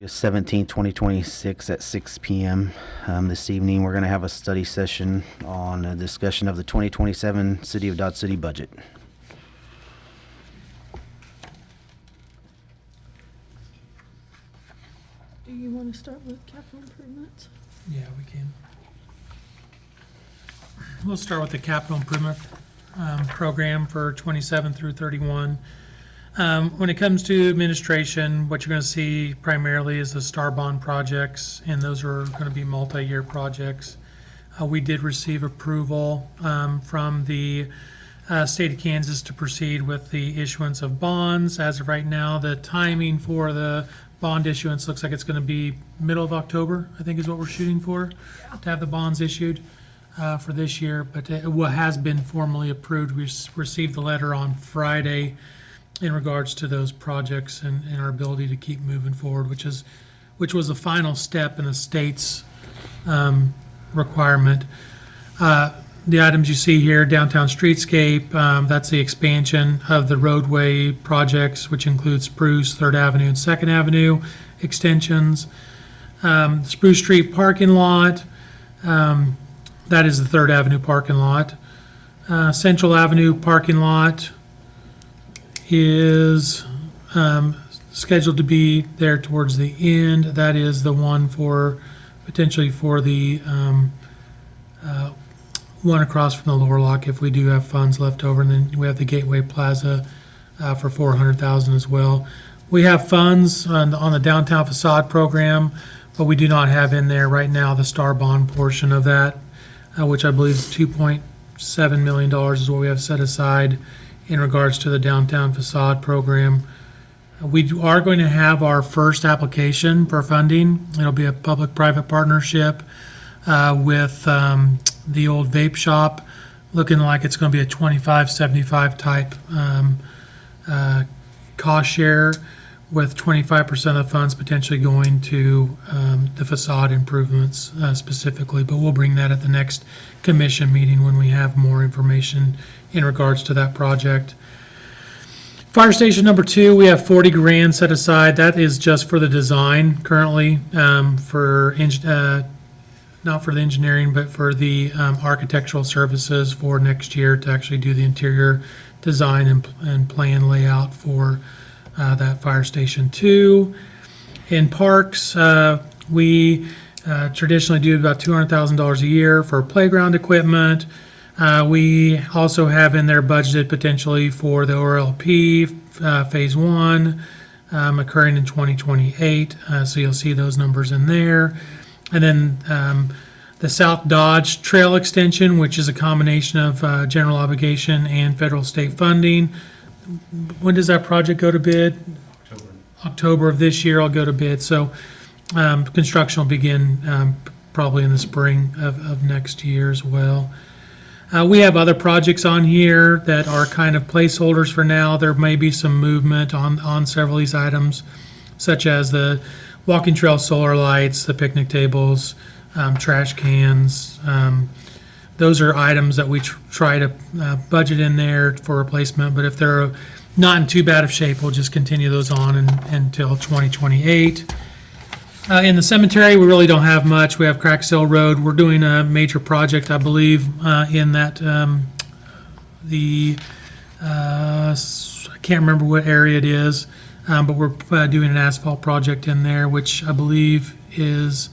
17, 2026 at 6 p.m. This evening, we're going to have a study session on a discussion of the 2027 City of Dodge City budget. Do you want to start with capital improvements? Yeah, we can. We'll start with the capital improvement program for 27 through 31. When it comes to administration, what you're going to see primarily is the STAR bond projects, and those are going to be multi-year projects. We did receive approval from the state of Kansas to proceed with the issuance of bonds. As of right now, the timing for the bond issuance looks like it's going to be middle of October, I think is what we're shooting for, to have the bonds issued for this year. But it has been formally approved. We received the letter on Friday in regards to those projects and our ability to keep moving forward, which was the final step in the state's requirement. The items you see here, downtown streetscape, that's the expansion of the roadway projects, which includes Spruce, 3rd Avenue and 2nd Avenue extensions. Spruce Street parking lot, that is the 3rd Avenue parking lot. Central Avenue parking lot is scheduled to be there towards the end. That is the one potentially for the one across from the lower lock if we do have funds left over. And then we have the Gateway Plaza for $400,000 as well. We have funds on the downtown facade program, but we do not have in there right now the STAR bond portion of that, which I believe is $2.7 million is what we have set aside in regards to the downtown facade program. We are going to have our first application for funding. It'll be a public-private partnership with the old vape shop, looking like it's going to be a 25-75 type cost share, with 25% of the funds potentially going to the facade improvements specifically. But we'll bring that at the next commission meeting when we have more information in regards to that project. Fire station number 2, we have 40 grand set aside. That is just for the design currently, not for the engineering, but for the architectural services for next year to actually do the interior design and plan layout for that fire station 2. In parks, we traditionally do about $200,000 a year for playground equipment. We also have in there budgeted potentially for the ORLP Phase 1 occurring in 2028. So you'll see those numbers in there. And then the South Dodge Trail Extension, which is a combination of general obligation and federal state funding. When does that project go to bid? October of this year, I'll go to bid. So construction will begin probably in the spring of next year as well. We have other projects on here that are kind of placeholders for now. There may be some movement on several of these items, such as the walking trail solar lights, the picnic tables, trash cans. Those are items that we try to budget in there for replacement, but if they're not in too bad of shape, we'll just continue those on until 2028. In the cemetery, we really don't have much. We have Cracks Hill Road. We're doing a major project, I believe, in that I can't remember what area it is, but we're doing an asphalt project in there, which I believe is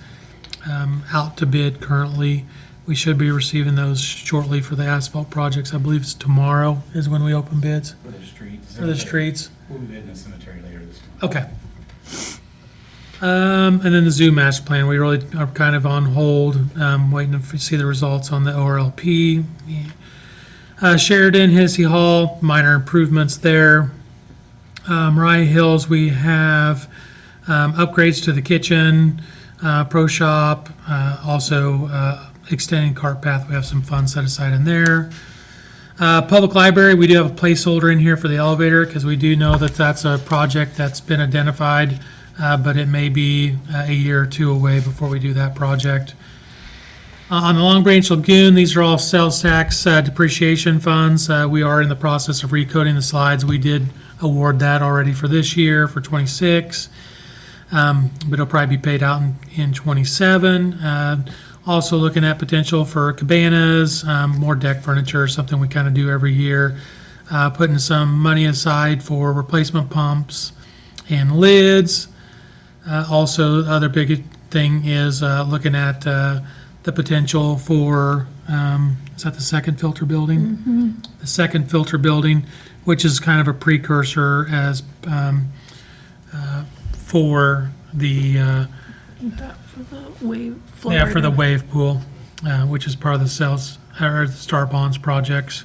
out to bid currently. We should be receiving those shortly for the asphalt projects. I believe it's tomorrow is when we open bids For the streets. for the streets. We'll be in the cemetery later this month. Okay. And then the zoo master plan, we really are kind of on hold, waiting to see the results on the ORLP. Sheridan, Hennessy Hall, minor improvements there. Mariah Hills, we have upgrades to the kitchen, pro shop, also extending cart path. We have some funds set aside in there. Public library, we do have a placeholder in here for the elevator because we do know that that's a project that's been identified, but it may be a year or two away before we do that project. On the Long Branch Lagoon, these are all sales tax depreciation funds. We are in the process of recoding the slides. We did award that already for this year, for 26. but it'll probably be paid out in 27. Also looking at potential for cabanas, more deck furniture, something we kind of do every year. Putting some money aside for replacement pumps and lids. Also, the other big thing is looking at the potential for, is that the second filter building? The second filter building, which is kind of a precursor as for the That for the wave flow. yeah, for the wave pool, which is part of the sales or the Star Bonds projects.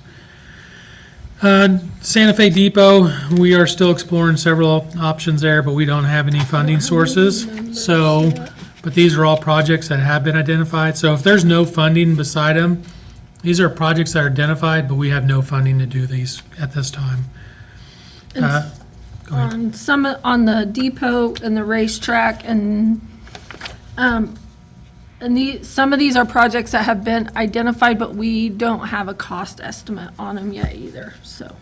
Santa Fe Depot, we are still exploring several options there, but we don't have any funding sources. So, but these are all projects that have been identified. So if there's no funding beside them, these are projects that are identified, but we have no funding to do these at this time. Go ahead. On some, on the depot and the racetrack and some of these are projects that have been identified, but we don't have a cost estimate on them yet either, so.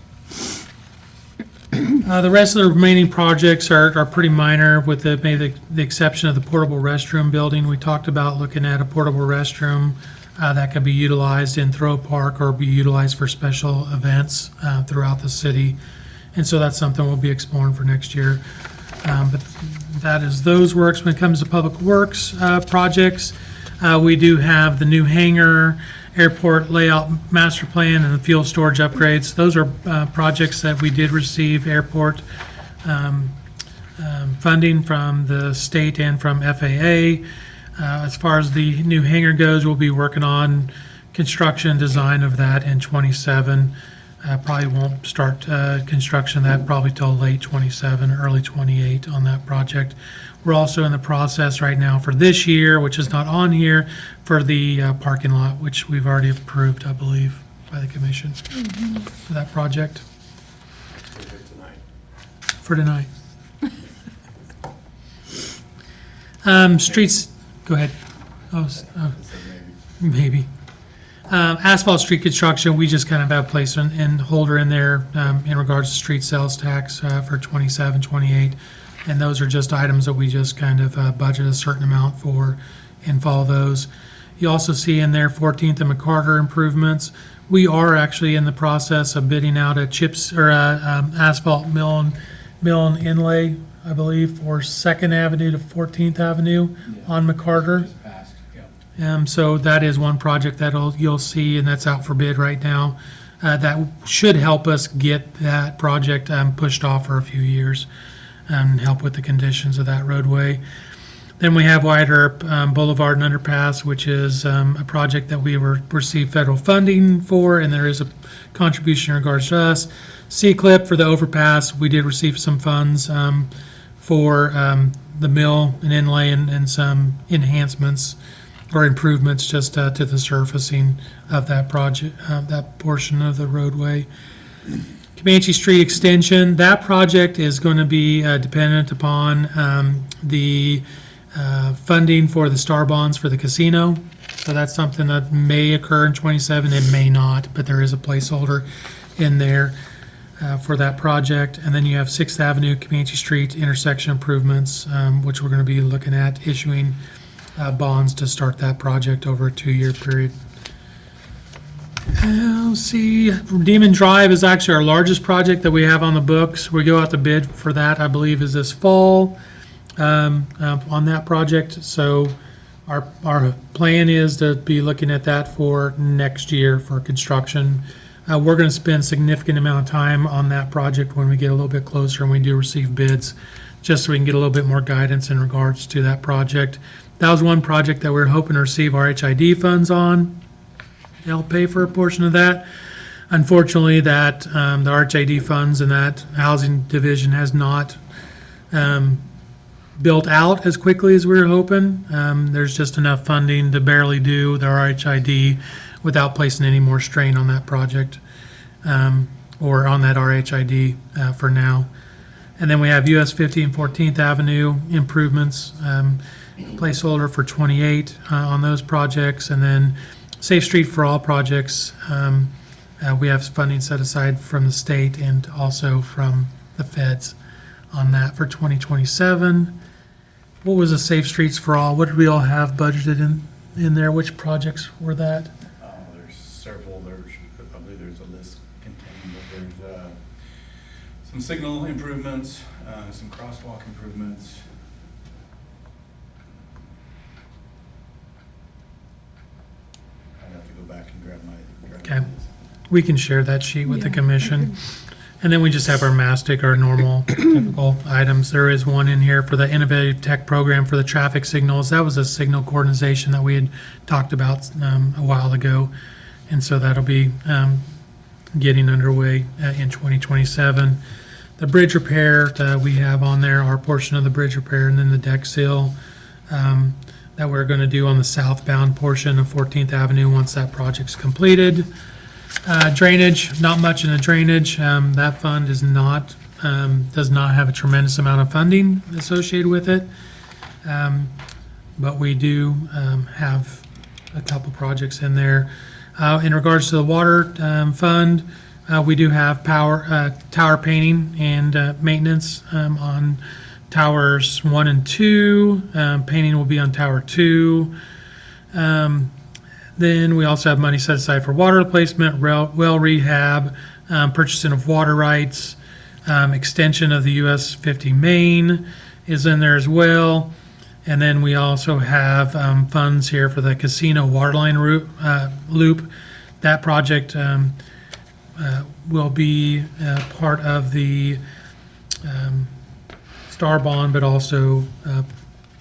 The rest of the remaining projects are pretty minor, with maybe the exception of the portable restroom building. We talked about looking at a portable restroom that could be utilized in Throw Park or be utilized for special events throughout the city. And so that's something we'll be exploring for next year. But that is those works. When it comes to public works projects, we do have the new hangar, airport layout master plan, and the fuel storage upgrades. Those are projects that we did receive airport funding from the state and from FAA. As far as the new hangar goes, we'll be working on construction design of that in 27. Probably won't start construction of that probably till late 27, early 28 on that project. We're also in the process right now for this year, which is not on here, for the parking lot, which we've already approved, I believe, by the commission for that project. For tonight. Streets, go ahead. Oh, maybe. Asphalt street construction, we just kind of have a place and holder in there in regards to street sales tax for 27, 28. And those are just items that we just kind of budget a certain amount for and follow those. You also see in there 14th and McCarter improvements. We are actually in the process of bidding out a chips or asphalt mill and inlay, I believe, for 2nd Avenue to 14th Avenue on McCarter. Just passed, yeah. So that is one project that you'll see, and that's out for bid right now. That should help us get that project pushed off for a few years and help with the conditions of that roadway. Then we have Wider Boulevard and Underpass, which is a project that we received federal funding for, and there is a contribution in regards to us. C-Clip for the overpass, we did receive some funds for the mill and inlay and some enhancements or improvements just to the surfacing of that project, that portion of the roadway. Comanche Street Extension, that project is going to be dependent upon the funding for the Star Bonds for the casino. So that's something that may occur in 27, it may not, but there is a placeholder in there for that project. And then you have 6th Avenue, Comanche Street intersection improvements, which we're going to be looking at issuing bonds to start that project over a 2-year period. Let's see, Demon Drive is actually our largest project that we have on the books. We go out to bid for that, I believe, is this fall on that project. So our plan is to be looking at that for next year for construction. We're going to spend a significant amount of time on that project when we get a little bit closer and we do receive bids, just so we can get a little bit more guidance in regards to that project. That was one project that we were hoping to receive RHID funds on. They'll pay for a portion of that. Unfortunately, that the RHID funds and that housing division has not built out as quickly as we were hoping. There's just enough funding to barely do the RHID without placing any more strain on that project or on that RHID for now. And then we have US 50 and 14th Avenue improvements, placeholder for 28 on those projects. And then Safe Street for All projects, we have funding set aside from the state and also from the feds on that for 2027. what was the Safe Streets for All? What did we all have budgeted in there? Which projects were that? There's several, I believe there's a list contained, but there's some signal improvements, some crosswalk improvements. I'd have to go back and grab my Okay. list. We can share that sheet with the Yeah. commission. And then we just have our mastic, our normal typical items. There is one in here for the innovative tech program for the traffic signals. That was a signal coordination that we had talked about a while ago. And so that'll be getting underway in 2027. The bridge repair we have on there, our portion of the bridge repair, and then the deck seal that we're going to do on the southbound portion of 14th Avenue once that project's completed. Drainage, not much in the drainage. That fund is not, does not have a tremendous amount of funding associated with it. But we do have a couple projects in there. In regards to the water fund, we do have tower painting and maintenance on towers 1 and 2. Painting will be on tower 2. Then we also have money set aside for water replacement, well rehab, purchasing of water rights, extension of the US 50 main is in there as well. And then we also have funds here for the casino waterline loop. That project will be part of the Star Bond, but also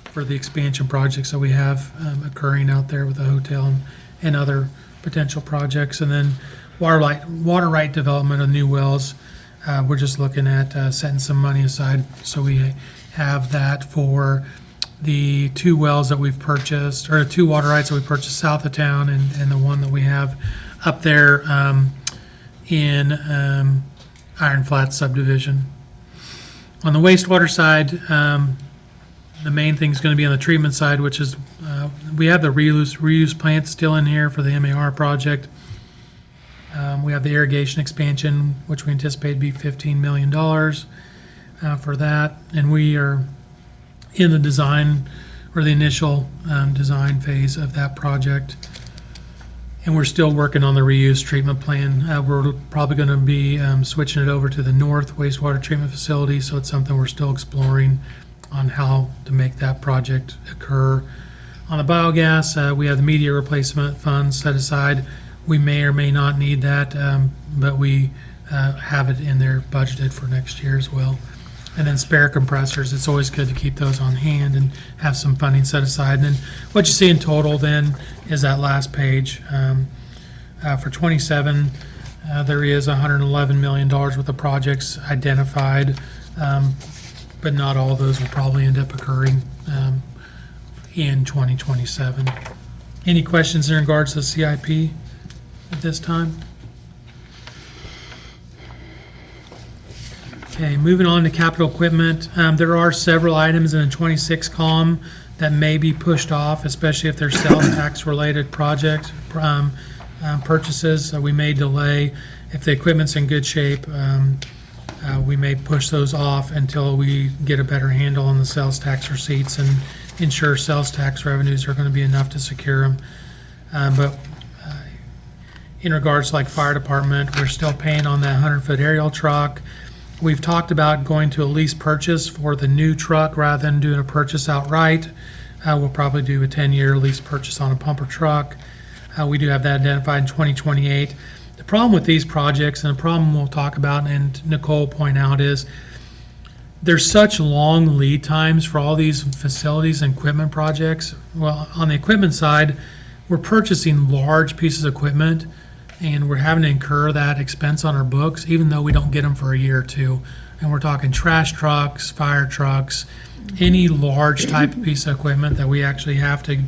for the expansion projects that we have occurring out there with the hotel and other potential projects. And then water right development of new wells. We're just looking at setting some money aside so we have that for the 2 wells that we've purchased, or 2 water rights that we purchased south of town, and the one that we have up there in Iron Flats subdivision. On the wastewater side, the main thing is going to be on the treatment side, which is we have the reuse plant still in here for the MAR project. We have the irrigation expansion, which we anticipate to be $15 million for that. And we are in the design, or the initial design phase of that project. And we're still working on the reuse treatment plan. We're probably going to be switching it over to the north wastewater treatment facility, so it's something we're still exploring on how to make that project occur. On the biogas, we have the media replacement funds set aside. We may or may not need that, but we have it in there budgeted for next year as well. And then spare compressors, it's always good to keep those on hand and have some funding set aside. And then what you see in total then is that last page. For 27, there is $111 million worth of projects identified, but not all of those will probably end up occurring in 2027. Any questions in regards to the CIP at this time? Okay, moving on to capital equipment. There are several items in the 26 column that may be pushed off, especially if they're sales tax related project purchases. We may delay. If the equipment's in good shape, we may push those off until we get a better handle on the sales tax receipts and ensure sales tax revenues are going to be enough to secure them. But in regards to like fire department, we're still paying on that 100-foot aerial truck. We've talked about going to a lease purchase for the new truck rather than doing a purchase outright. We'll probably do a 10-year lease purchase on a pumper truck. We do have that identified in 2028. The problem with these projects, and the problem we'll talk about and Nicole point out, is there's such long lead times for all these facilities and equipment projects. Well, on the equipment side, we're purchasing large pieces of equipment and we're having to incur that expense on our books, even though we don't get them for a year or two. And we're talking trash trucks, fire trucks, any large type of piece of equipment that we actually have to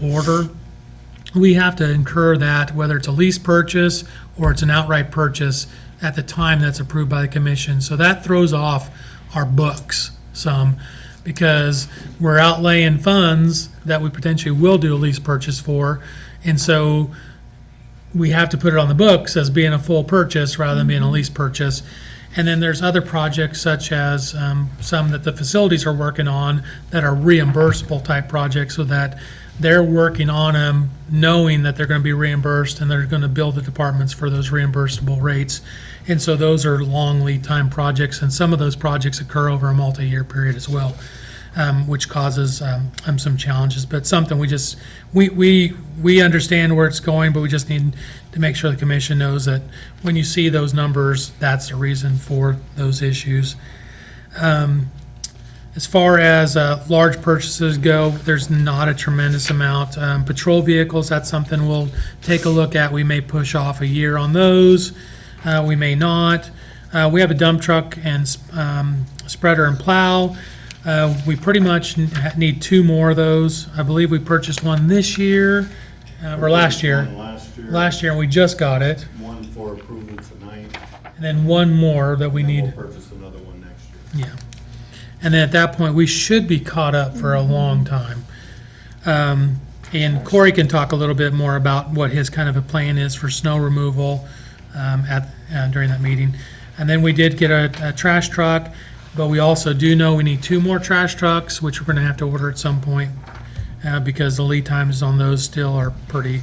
order. We have to incur that, whether it's a lease purchase or it's an outright purchase, at the time that's approved by the commission. So that throws off our books some, because we're outlaying funds that we potentially will do a lease purchase for. And so we have to put it on the books as being a full purchase rather than being a lease purchase. And then there's other projects such as some that the facilities are working on that are reimbursable type projects, so that they're working on them knowing that they're going to be reimbursed, and they're going to build the departments for those reimbursable rates. And so those are long lead time projects, and some of those projects occur over a multi-year period as well, which causes some challenges. But something we understand where it's going, but we just need to make sure the commission knows that when you see those numbers, that's the reason for those issues. As far as large purchases go, there's not a tremendous amount. Patrol vehicles, that's something we'll take a look at. We may push off a year on those. We may not. We have a dump truck and spreader and plow. We pretty much need 2 more of those. I believe we purchased one this year, or last year. One Last year, and we just got it. One for approval tonight. And then one more that we and need. We'll purchase another one next year. Yeah. And then at that point, we should be caught up for a long time. And Corey can talk a little bit more about what his kind of a plan is for snow removal during that meeting. And then we did get a trash truck, but we also do know we need 2 more trash trucks, which we're going to have to order at some point because the lead times on those still are pretty,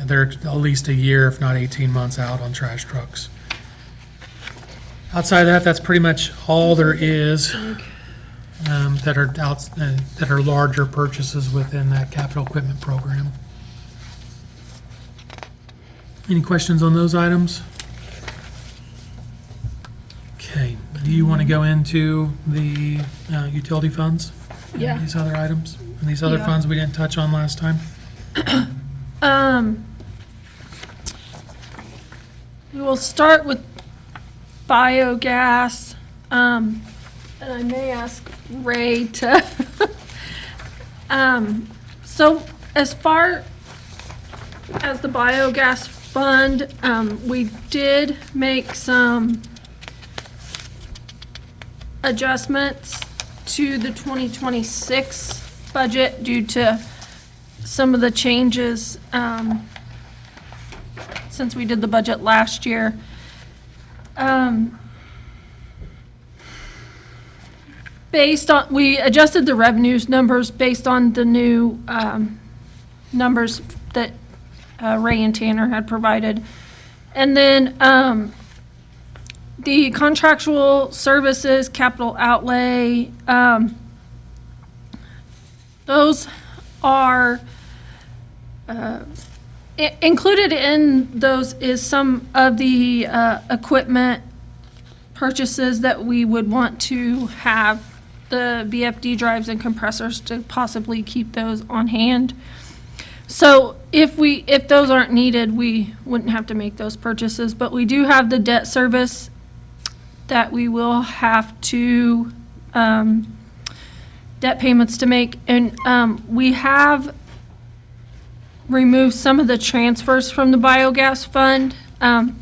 they're at least a year, if not 18 months out on trash trucks. Outside of that, that's pretty much all there is that are larger purchases within that capital equipment program. Any questions on those items? Okay, do you want to go into the utility funds? And Yeah. these other items, and these other Yeah. funds we didn't touch on last time? We will start with biogas, and I may ask Ray to, so as far as the biogas fund, we did make some adjustments to the 2026 budget due to some of the changes, since we did the budget last year. We adjusted the revenues numbers based on the new numbers that Ray and Tanner had provided. And then the contractual services, capital outlay, those are included in those is some of the equipment purchases that we would want to have, the VFD drives and compressors, to possibly keep those on hand. So if those aren't needed, we wouldn't have to make those purchases, but we do have the debt service that we will have to, debt payments to make, and we have removed some of the transfers from the biogas fund, and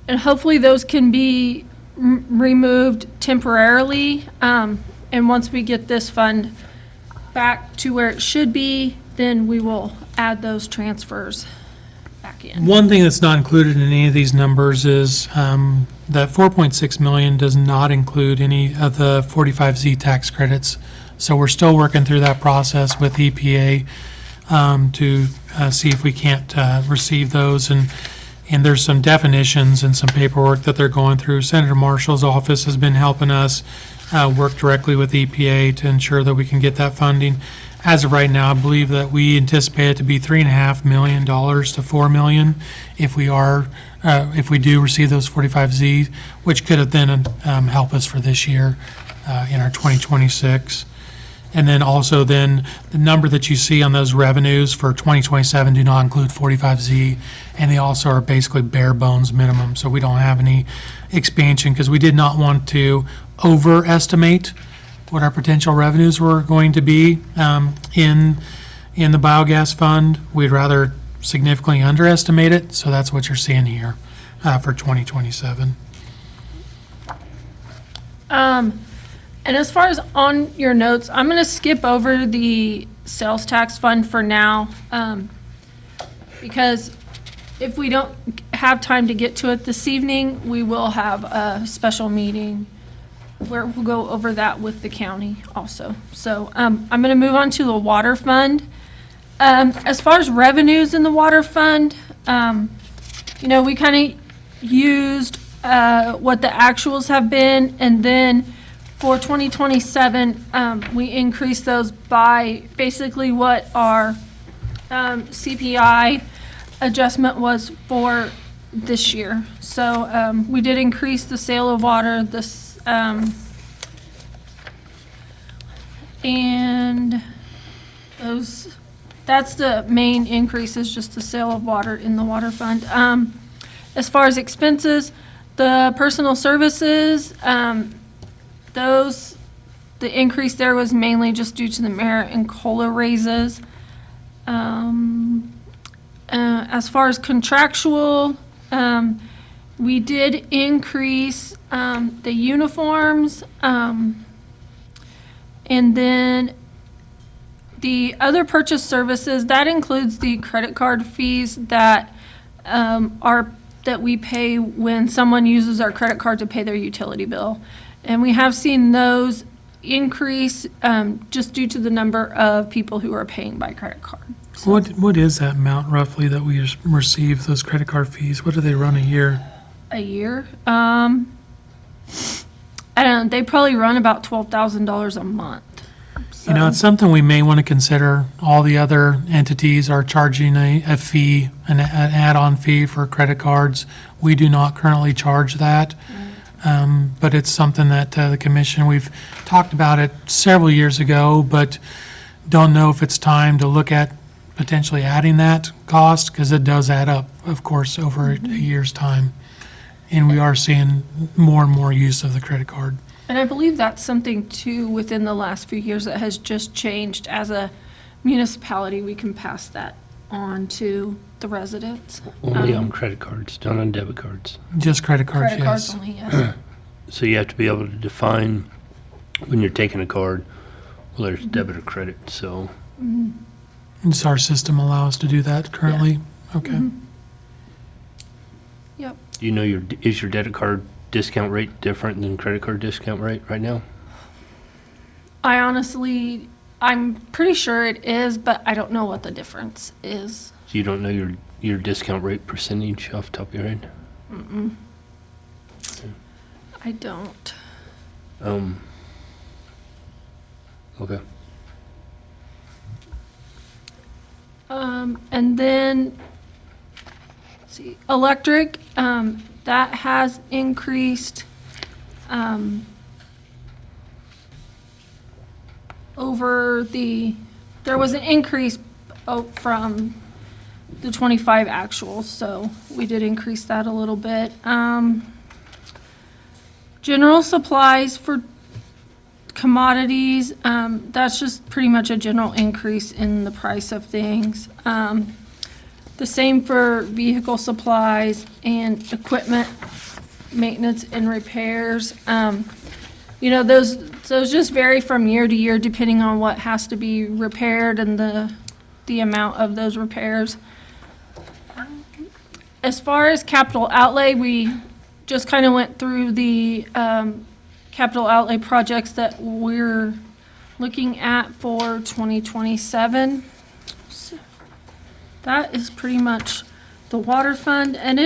hopefully those can be removed temporarily, and once we get this fund back to where it should be, then we will add those transfers back in. One thing that's not included in any of these numbers is that 4.6 million does not include any of the 45Z tax credits. So we're still working through that process with EPA to see if we can't receive those. And there's some definitions and some paperwork that they're going through. Senator Marshall's office has been helping us work directly with EPA to ensure that we can get that funding. As of right now, I believe that we anticipate it to be $3.5 million to $4 million if we do receive those 45Z, which could have then help us for this year in our 2026. And then also then the number that you see on those revenues for 2027 do not include 45Z, and they also are basically bare bones minimum. So we don't have any expansion because we did not want to overestimate what our potential revenues were going to be in the biogas fund. We'd rather significantly underestimate it, so that's what you're seeing here for 2027. And as far as on your notes, I'm going to skip over the sales tax fund for now, because if we don't have time to get to it this evening, we will have a special meeting where we'll go over that with the county also. So I'm going to move on to the water fund. As far as revenues in the water fund, we kind of used what the actuals have been, and then for 2027, we increased those by basically what our CPI adjustment was for this year. So we did increase the sale of water, and that's the main increase, is just the sale of water in the water fund. As far as expenses, the personal services, the increase there was mainly just due to the merit and COLA raises. As far as contractual, we did increase the uniforms, and then the other purchase services, that includes the credit card fees that that we pay when someone uses our credit card to pay their utility bill. And we have seen those increase just due to the number of people who are paying by credit card. So What is that amount roughly that we receive, those credit card fees? What do they run a year? a year, I don't know, they probably run about $12,000 a month. You know, it's something we may want to consider. All the other entities are charging a fee, an add-on fee for credit cards. We do not currently charge that. But it's something that the commission, we've talked about it several years ago, but don't know if it's time to look at potentially adding that cost, because it does add up, of course, over a year's time. And we are seeing more and more use of the credit card. And I believe that's something too, within the last few years, that has just changed. As a municipality, we can pass that on to the residents. Only on credit cards, not on debit cards. Just credit cards, Credit cards yes. only, yes. So you have to be able to define when you're taking a card, whether it's debit or credit, so. Does our system allow us to do that currently? Okay. Yep. Do you know is your debit card discount rate different than credit card discount rate right now? I'm pretty sure it is, but I don't know what the difference is. So you don't know your discount rate percentage off the top of your head? I don't. Okay. And then, let's see, electric, that has increased, there was an increase from the 25 actuals, so we did increase that a little bit. General supplies for commodities, that's just pretty much a general increase in the price of things. The same for vehicle supplies and equipment, maintenance and repairs. Those just vary from year to year depending on what has to be repaired and the amount of those repairs. As far as capital outlay, we just kind of went through the capital outlay projects that we're looking at for 2027. So that is pretty much the water fund, and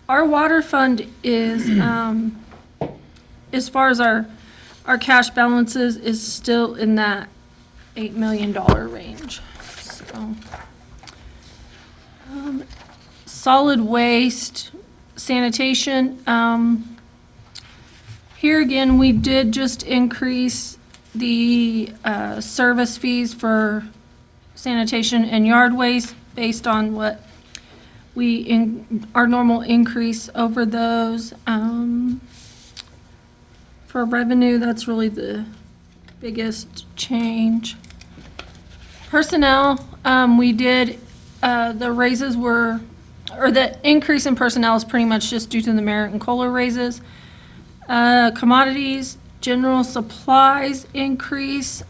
our water fund is, as far as our cash balances, is still in that $8 million range. So, solid waste, sanitation, here again, we did just increase the service fees for sanitation and yard waste based on what our normal increase over those. For revenue, that's really the biggest change. Personnel, we did, the raises were, or the increase in personnel is pretty much just due to the merit and COLA raises. Commodities, general supplies increase,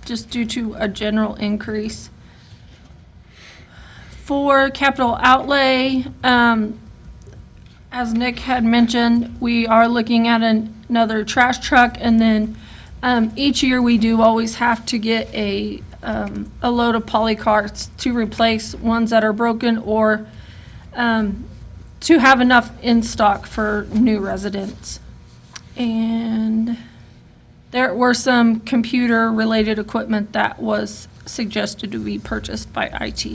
just due to a general increase. For capital outlay, as Nick had mentioned, we are looking at another trash truck, and then each year we do always have to get a load of poly carts to replace ones that are broken, or to have enough in stock for new residents. And there were some computer-related equipment that was suggested to be purchased by IT.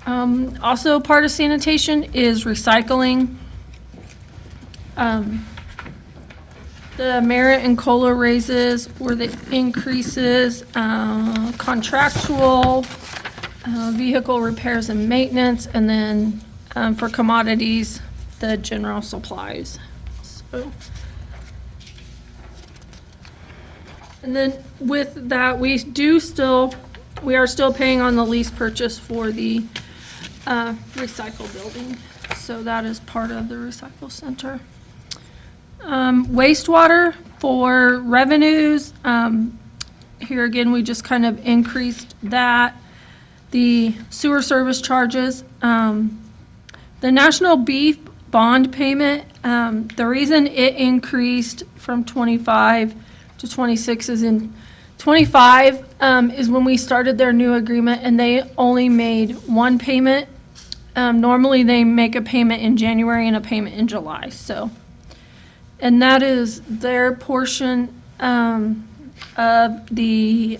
Also, part of sanitation is recycling. The merit and COLA raises were the increases, contractual, vehicle repairs and maintenance, and then for commodities, the general supplies. So, and then with that, we are still paying on the lease purchase for the recycle building. So that is part of the recycle center. Wastewater for revenues, here again, we just kind of increased that. The sewer service charges, the National Beef bond payment, the reason it increased from 25 to 26 is in 25 is when we started their new agreement, and they only made one payment. Normally, they make a payment in January and a payment in July, so. And that is their portion of the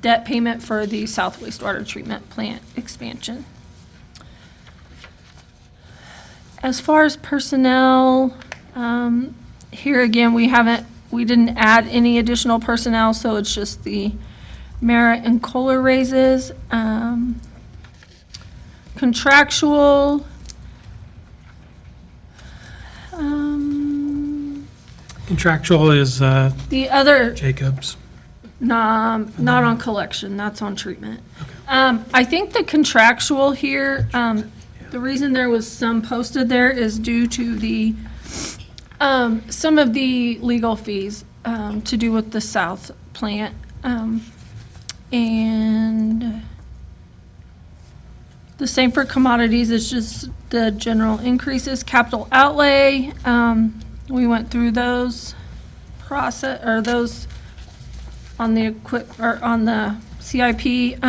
debt payment for the South Wastewater Treatment Plant expansion. As far as personnel, here again, we didn't add any additional personnel, so it's just the merit and COLA raises. Contractual, Contractual is the other, Jacobs. not on collection, that's on treatment. I think the contractual here, the reason there was some posted there is due to the, some of the legal fees to do with the South plant. And the same for commodities, it's just the general increases. Capital outlay, we went through those those on the on the CIP.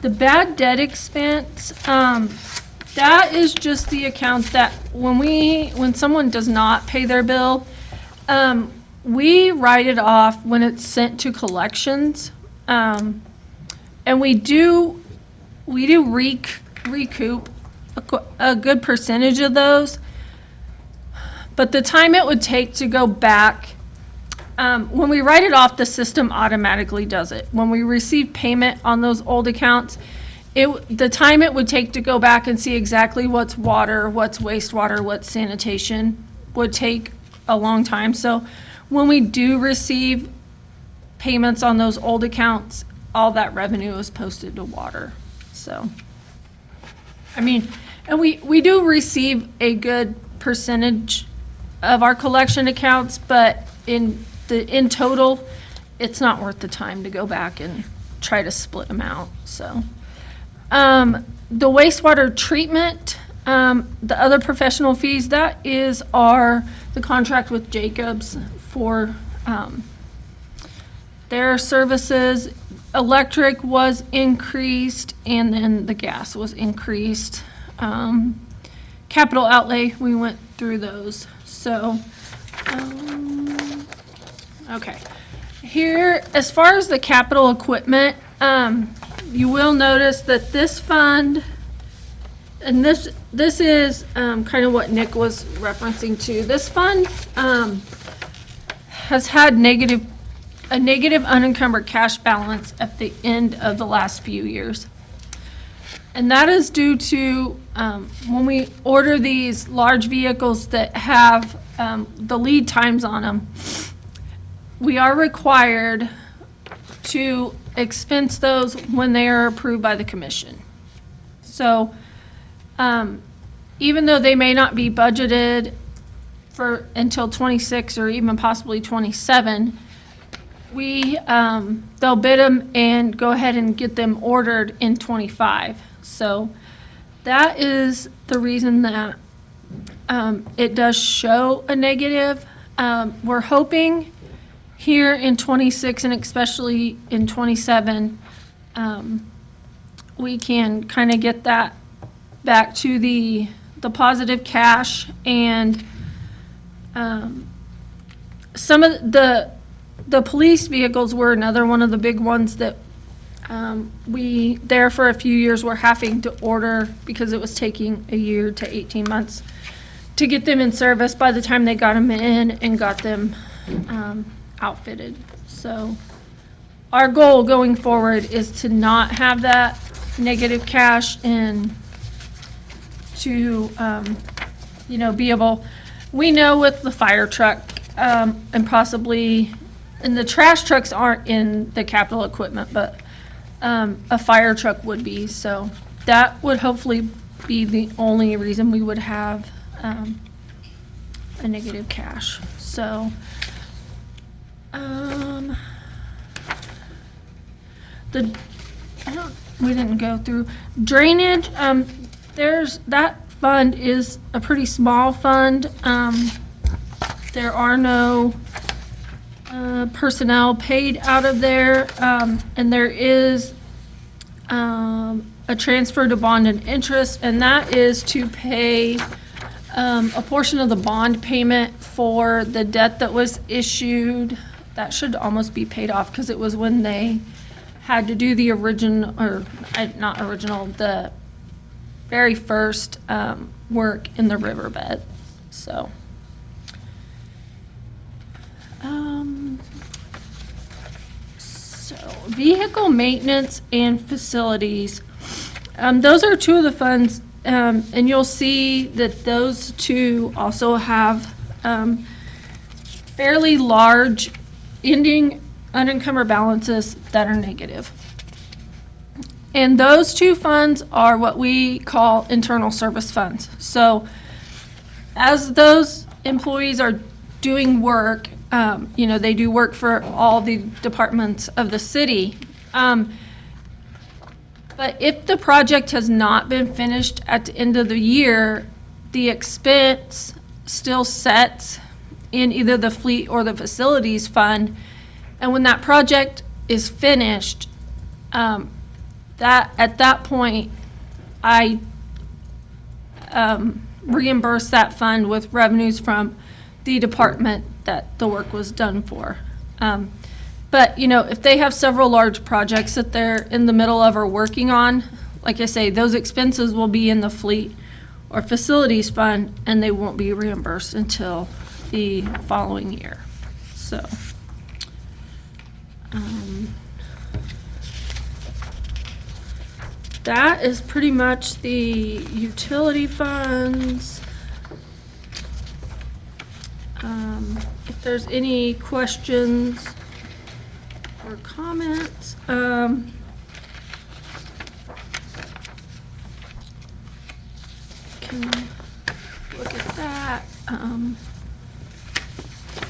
The bad debt expense, that is just the account that when someone does not pay their bill, we write it off when it's sent to collections. And we do recoup a good percentage of those. But the time it would take to go back, when we write it off, the system automatically does it. When we receive payment on those old accounts, the time it would take to go back and see exactly what's water, what's wastewater, what's sanitation would take a long time. So when we do receive payments on those old accounts, all that revenue is posted to water. So, I mean, and we do receive a good percentage of our collection accounts, but in total, it's not worth the time to go back and try to split them out, so. The wastewater treatment, the other professional fees, that is the contract with Jacobs for, their services. Electric was increased, and then the gas was increased. Capital outlay, we went through those, so, okay. Here, as far as the capital equipment, you will notice that this fund, and this is kind of what Nick was referencing to. This fund has had a negative unencumbered cash balance at the end of the last few years. And that is due to when we order these large vehicles that have the lead times on them, we are required to expense those when they are approved by the commission. So even though they may not be budgeted for until 26 or even possibly 27, they'll bid them and go ahead and get them ordered in '25. So that is the reason that it does show a negative. We're hoping here in '26 and especially in '27, we can kind of get that back to the positive cash, and some of the police vehicles were another one of the big ones that we, there for a few years, were having to order because it was taking a year to 18 months to get them in service by the time they got them in and got them outfitted. So our goal going forward is to not have that negative cash and to, be able, we know with the fire truck, and possibly, and the trash trucks aren't in the capital equipment, but a fire truck would be. So that would hopefully be the only reason we would have a negative cash. So, we didn't go through drainage. That fund is a pretty small fund. There are no personnel paid out of there, and there is a transfer to bond and interest, and that is to pay a portion of the bond payment for the debt that was issued. That should almost be paid off because it was when they had to do the original, or not original, the very first work in the riverbed. So, vehicle maintenance and facilities. Those are two of the funds, and you'll see that those two also have fairly large ending unencumbered balances that are negative. And those two funds are what we call internal service funds. So as those employees are doing work, they do work for all the departments of the city. But if the project has not been finished at the end of the year, the expense still sets in either the fleet or the facilities fund. And when that project is finished, at that point, I reimburse that fund with revenues from the department that the work was done for. But, if they have several large projects that they're in the middle of or working on, like I say, those expenses will be in the fleet or facilities fund, and they won't be reimbursed until the following year. So, that is pretty much the utility funds. If there's any questions or comments, can look at that.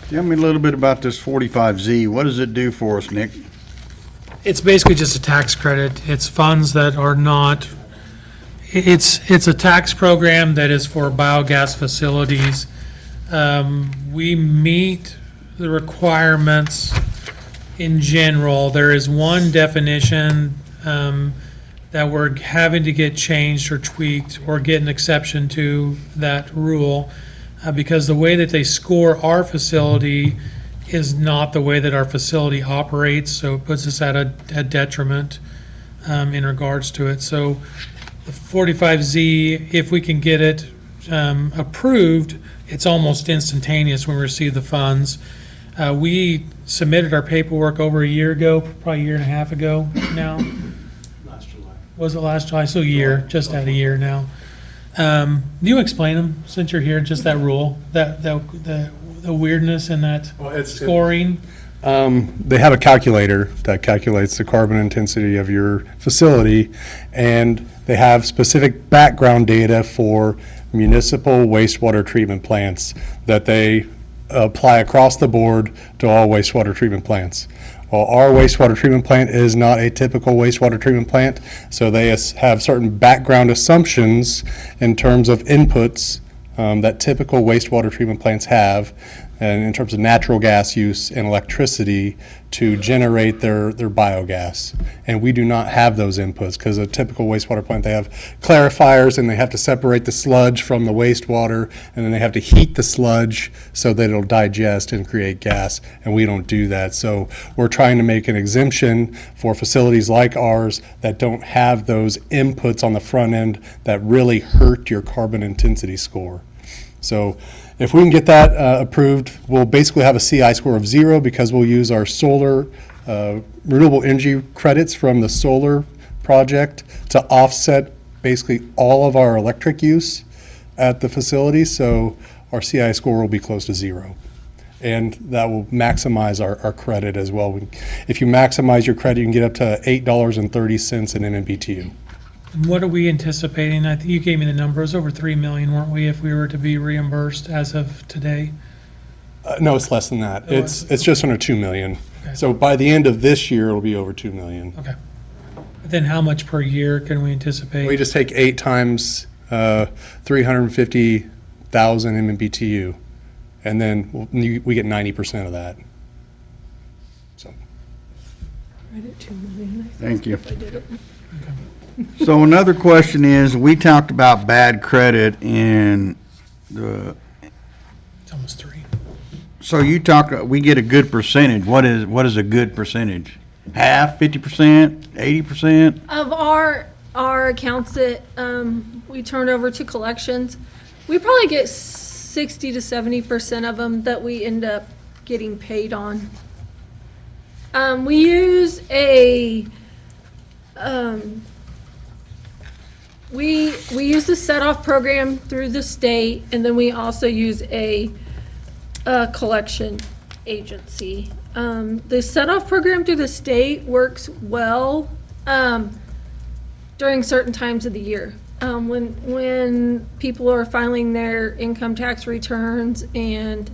Tell me a little bit about this 45Z. What does it do for us, Nick? It's basically just a tax credit. It's funds that are not, it's a tax program that is for biogas facilities. We meet the requirements in general. There is one definition that we're having to get changed or tweaked or get an exception to that rule because the way that they score our facility is not the way that our facility operates, so it puts us at a detriment in regards to it. So the 45Z, if we can get it approved, it's almost instantaneous when we receive the funds. We submitted our paperwork over a year ago, probably a year and a half ago now. Last July. Was it last July? So a year, just at a year now. Do you explain them, since you're here, just that rule, the weirdness in that Well, it's- scoring? They have a calculator that calculates the carbon intensity of your facility, and they have specific background data for municipal wastewater treatment plants that they apply across the board to all wastewater treatment plants. Well, our wastewater treatment plant is not a typical wastewater treatment plant, so they have certain background assumptions in terms of inputs that typical wastewater treatment plants have, and in terms of natural gas use and electricity to generate their biogas. And we do not have those inputs, because a typical wastewater plant, they have clarifiers and they have to separate the sludge from the wastewater, and then they have to heat the sludge so that it'll digest and create gas, and we don't do that. So we're trying to make an exemption for facilities like ours that don't have those inputs on the front end that really hurt your carbon intensity score. So if we can get that approved, we'll basically have a CI score of 0, because we'll use our solar, renewable energy credits from the solar project to offset basically all of our electric use at the facility. So our CI score will be close to 0. And that will maximize our credit as well. If you maximize your credit, you can get up to $8.30 in MMBTU. And what are we anticipating? I think you gave me the numbers, over 3 million, weren't we, if we were to be reimbursed as of today? No, it's less than that. Oh, It's just under 2 million. Okay. So by the end of this year, it'll be over 2 million. Okay. But then how much per year can we anticipate? We just take 8 times 350,000 MMBTU, and then we get 90% of that. So Right at 2 million, I think. Thank you. If I did it. So another question is, we talked about bad credit in the, It's almost 3. so we get a good percentage. What is a good percentage? Half, 50%, 80%? Of our accounts that we turn over to collections, we probably get 60 to 70% of them that we end up getting paid on. We use we use the set-off program through the state, and then we also use a collection agency. The set-off program through the state works well during certain times of the year. When people are filing their income tax returns, and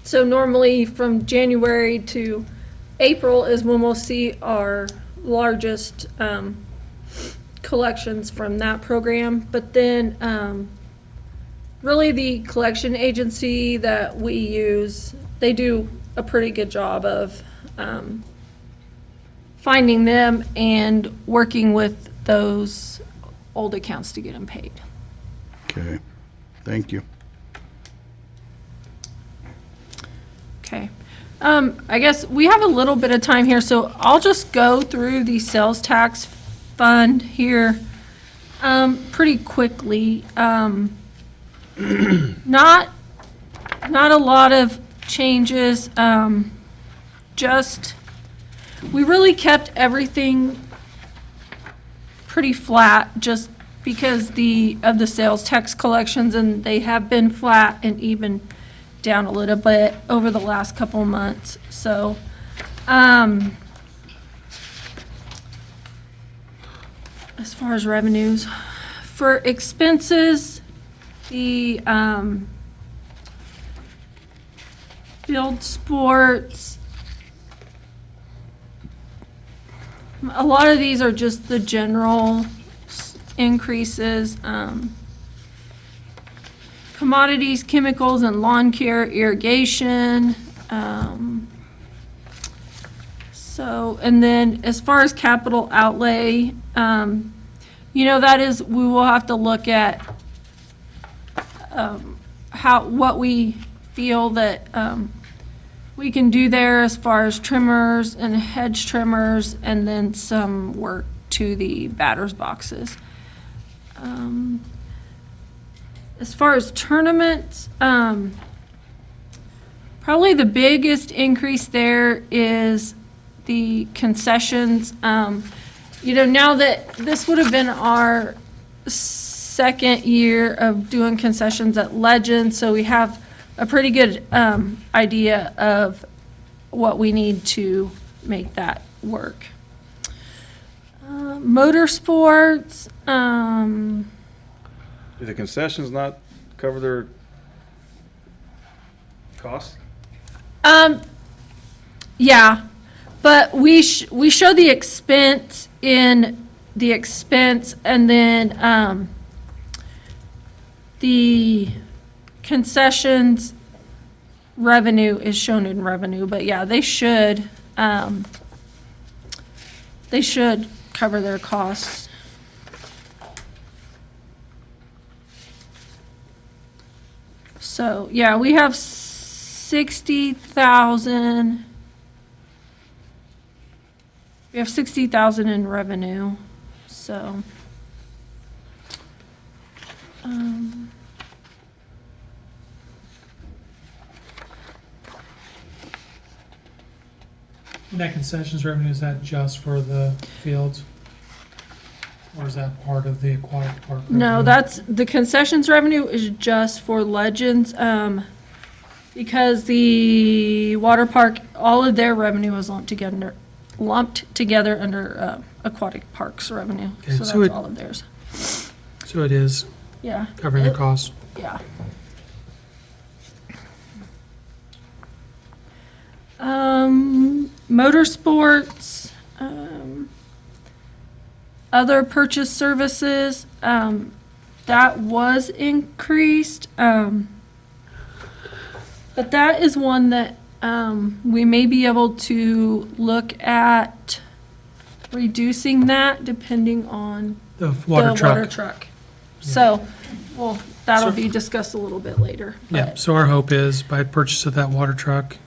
so normally from January to April is when we'll see our largest collections from that program. But then really the collection agency that we use, they do a pretty good job of finding them and working with those old accounts to get them paid. Okay, thank you. Okay. I guess we have a little bit of time here, so I'll just go through the sales tax fund here pretty quickly. Not a lot of changes, just, we really kept everything pretty flat just because of the sales tax collections, and they have been flat and even down a little bit over the last couple of months. So, as far as revenues, for expenses, the field sports, a lot of these are just the general increases. Commodities, chemicals, and lawn care, irrigation. So, and then as far as capital outlay, that is, we will have to look at what we feel that we can do there as far as trimmers and hedge trimmers, and then some work to the batter's boxes. As far as tournaments, probably the biggest increase there is the concessions. Now that this would have been our second year of doing concessions at Legend, so we have a pretty good idea of what we need to make that work. Motorsports, Do the concessions not cover their cost? Yeah, but we show the expense in the expense, and then, the concessions revenue is shown in revenue, but yeah, they should cover their costs. So, yeah, we have 60,000. We have 60,000 in revenue, so. That concessions revenue, is that just for the fields? Or is that part of the aquatic park? No, revenue? that's, the concessions revenue is just for Legends, because the water park, all of their revenue is lumped together under, aquatic parks revenue. Okay, So so that's it- all of theirs. So it is Yeah. covering the cost. Yeah. Motorsports, other purchase services, that was increased, but that is one that, we may be able to look at reducing that depending on The the water water truck. truck. So, well, that'll So- be discussed a little bit later. Yeah, but so our hope is by purchase of that water truck,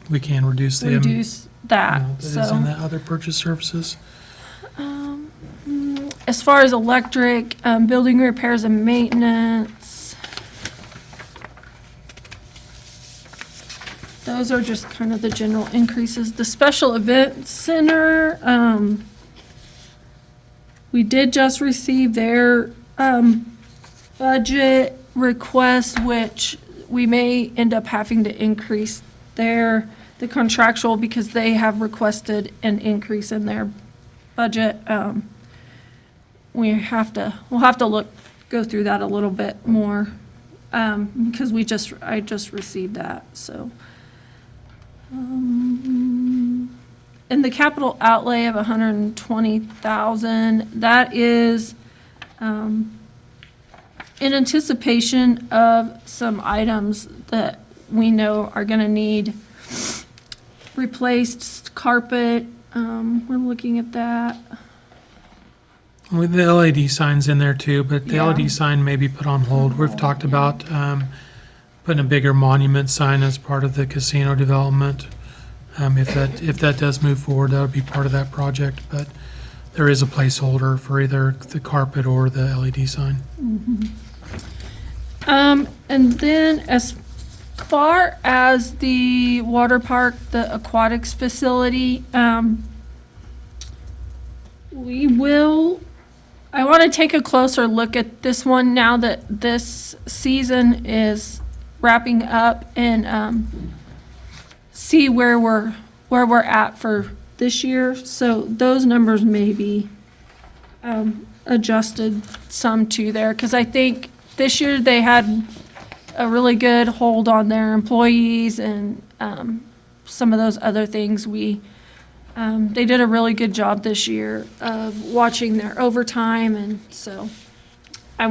we can reduce the. reduce that, amount that is in so. that other purchase services. As far as electric, building repairs and maintenance, those are just kind of the general increases. The special event center, we did just receive their, budget request, which we may end up having to increase the contractual, because they have requested an increase in their budget. We'll have to go through that a little bit more, because I just received that, so. And the capital outlay of 120,000, that is, in anticipation of some items that we know are gonna need replaced, carpet, we're looking at that. With the LED signs in there too, but the Yeah. LED sign may be put on hold. We've talked about putting a bigger monument sign as part of the casino development. If that does move forward, that would be part of that project, but there is a placeholder for either the carpet or the LED sign. And then as far as the water park, the aquatics facility, I want to take a closer look at this one now that this season is wrapping up, and see where we're at for this year. So those numbers may be adjusted some to there, because I think this year they had a really good hold on their employees and some of those other things. They did a really good job this year of watching their overtime, and so I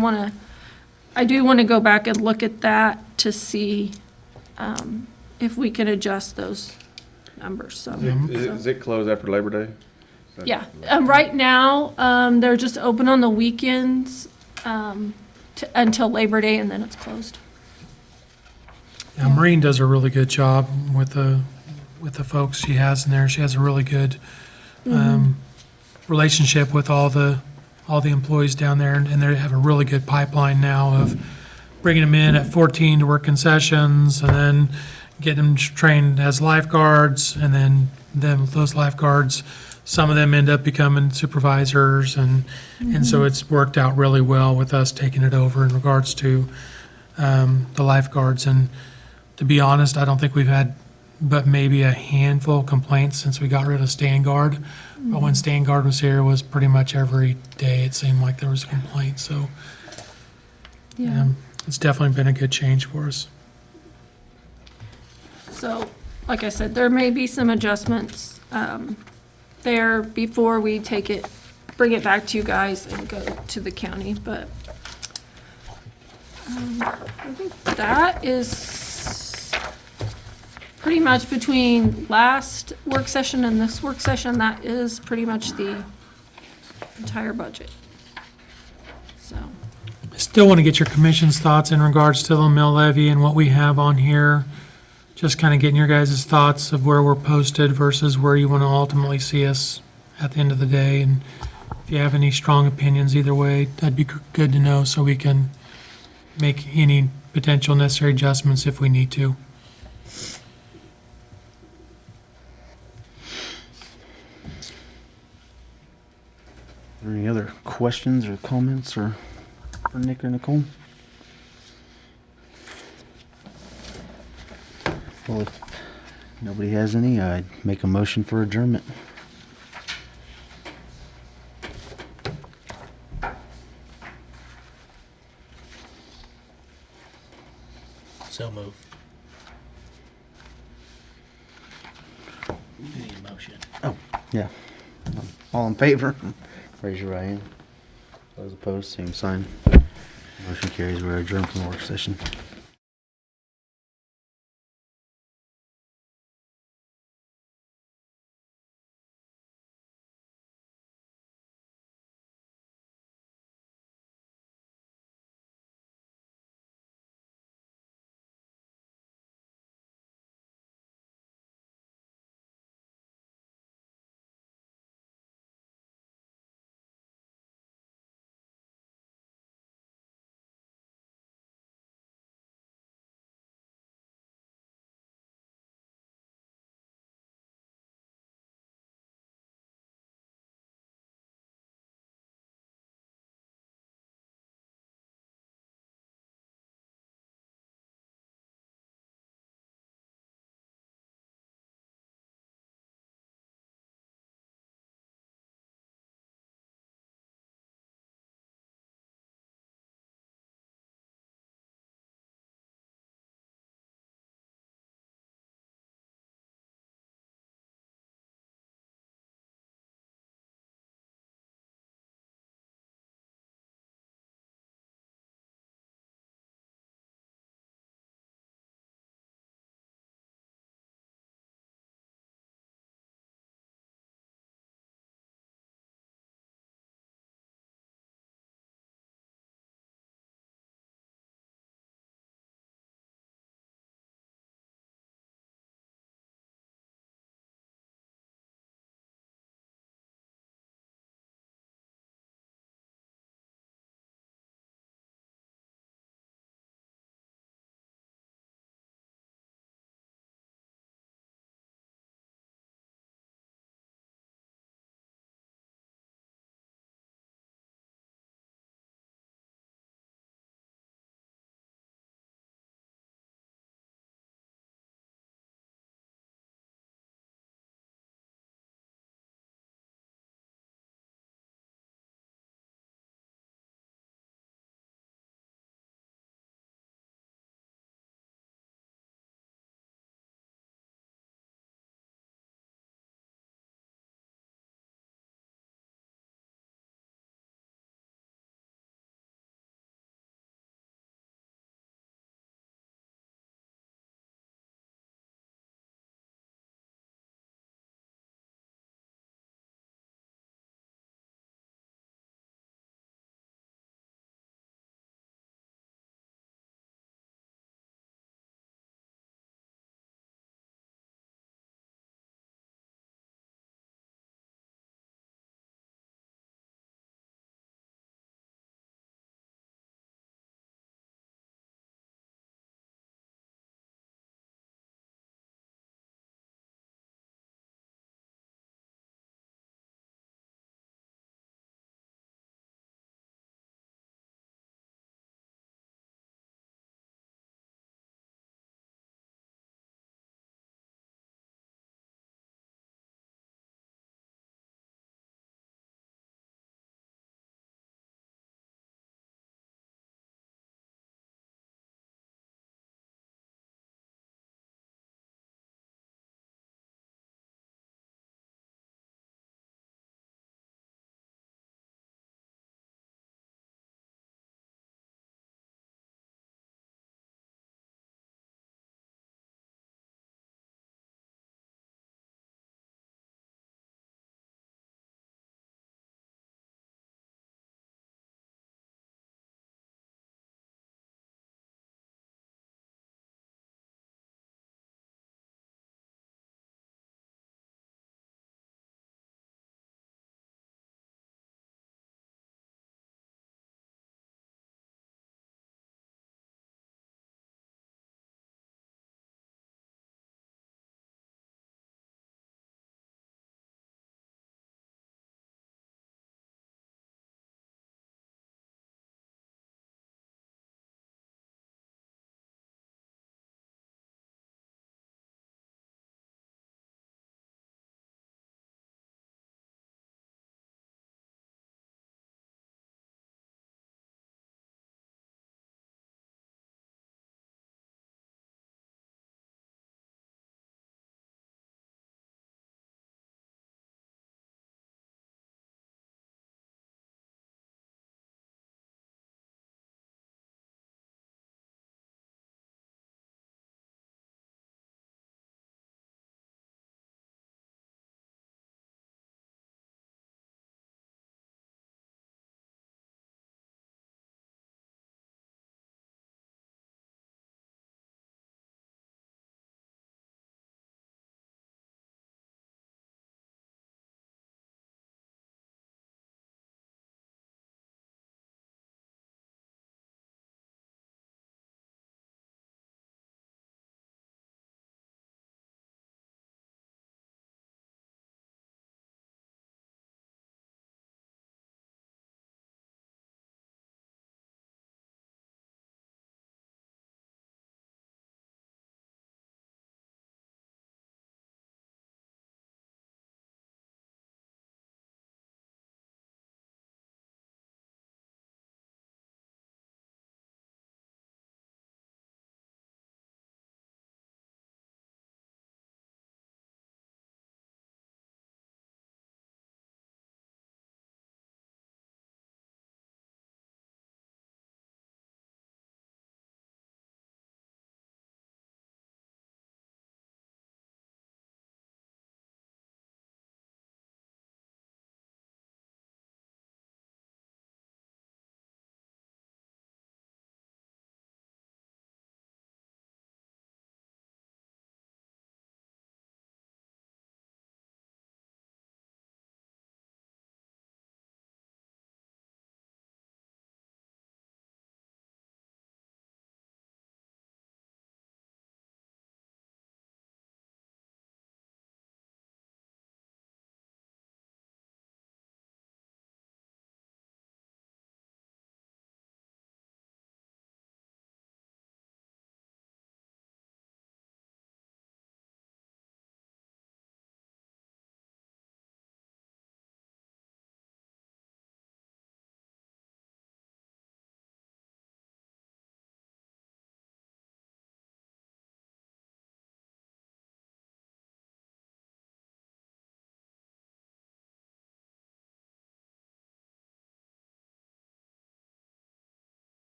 do want to go back and look at that to see if we can adjust those numbers, so. Is it closed after Labor Day? Yeah, right now, they're just open on the weekends until Labor Day, and then it's closed. Yeah, Maureen does a really good job with the folks she has in there. She has a really good relationship with all the employees down there, and they have a really good pipeline now of bringing them in at 14 to work concessions, and then getting them trained as lifeguards, and then those lifeguards, some of them end up becoming supervisors, and so it's worked out really well with us taking it over in regards to the lifeguards. And to be honest, I don't think we've had but maybe a handful of complaints since we got rid of stand guard. But when stand guard was here, it was pretty much every day it seemed like there was a complaint. So Yeah. it's definitely been a good change for us. So, like I said, there may be some adjustments there before we bring it back to you guys and go to the county, but I think that is pretty much between last work session and this work session, that is pretty much the entire budget. So, I still want to get your commission's thoughts in regards to the mill levy and what we have on here. Just kind of getting your guys' thoughts of where we're posted versus where you want to ultimately see us at the end of the day. And if you have any strong opinions either way, that'd be good to know so we can make any potential necessary adjustments if we need to. Are there any other questions or comments or for Nick or Nicole? Well, if nobody has any, I'd make a motion for adjournment. So move. Need a motion. Oh, yeah. All in favor? Raise your right hand. Those opposed, same sign. Motion carries. We're adjourned from the work session.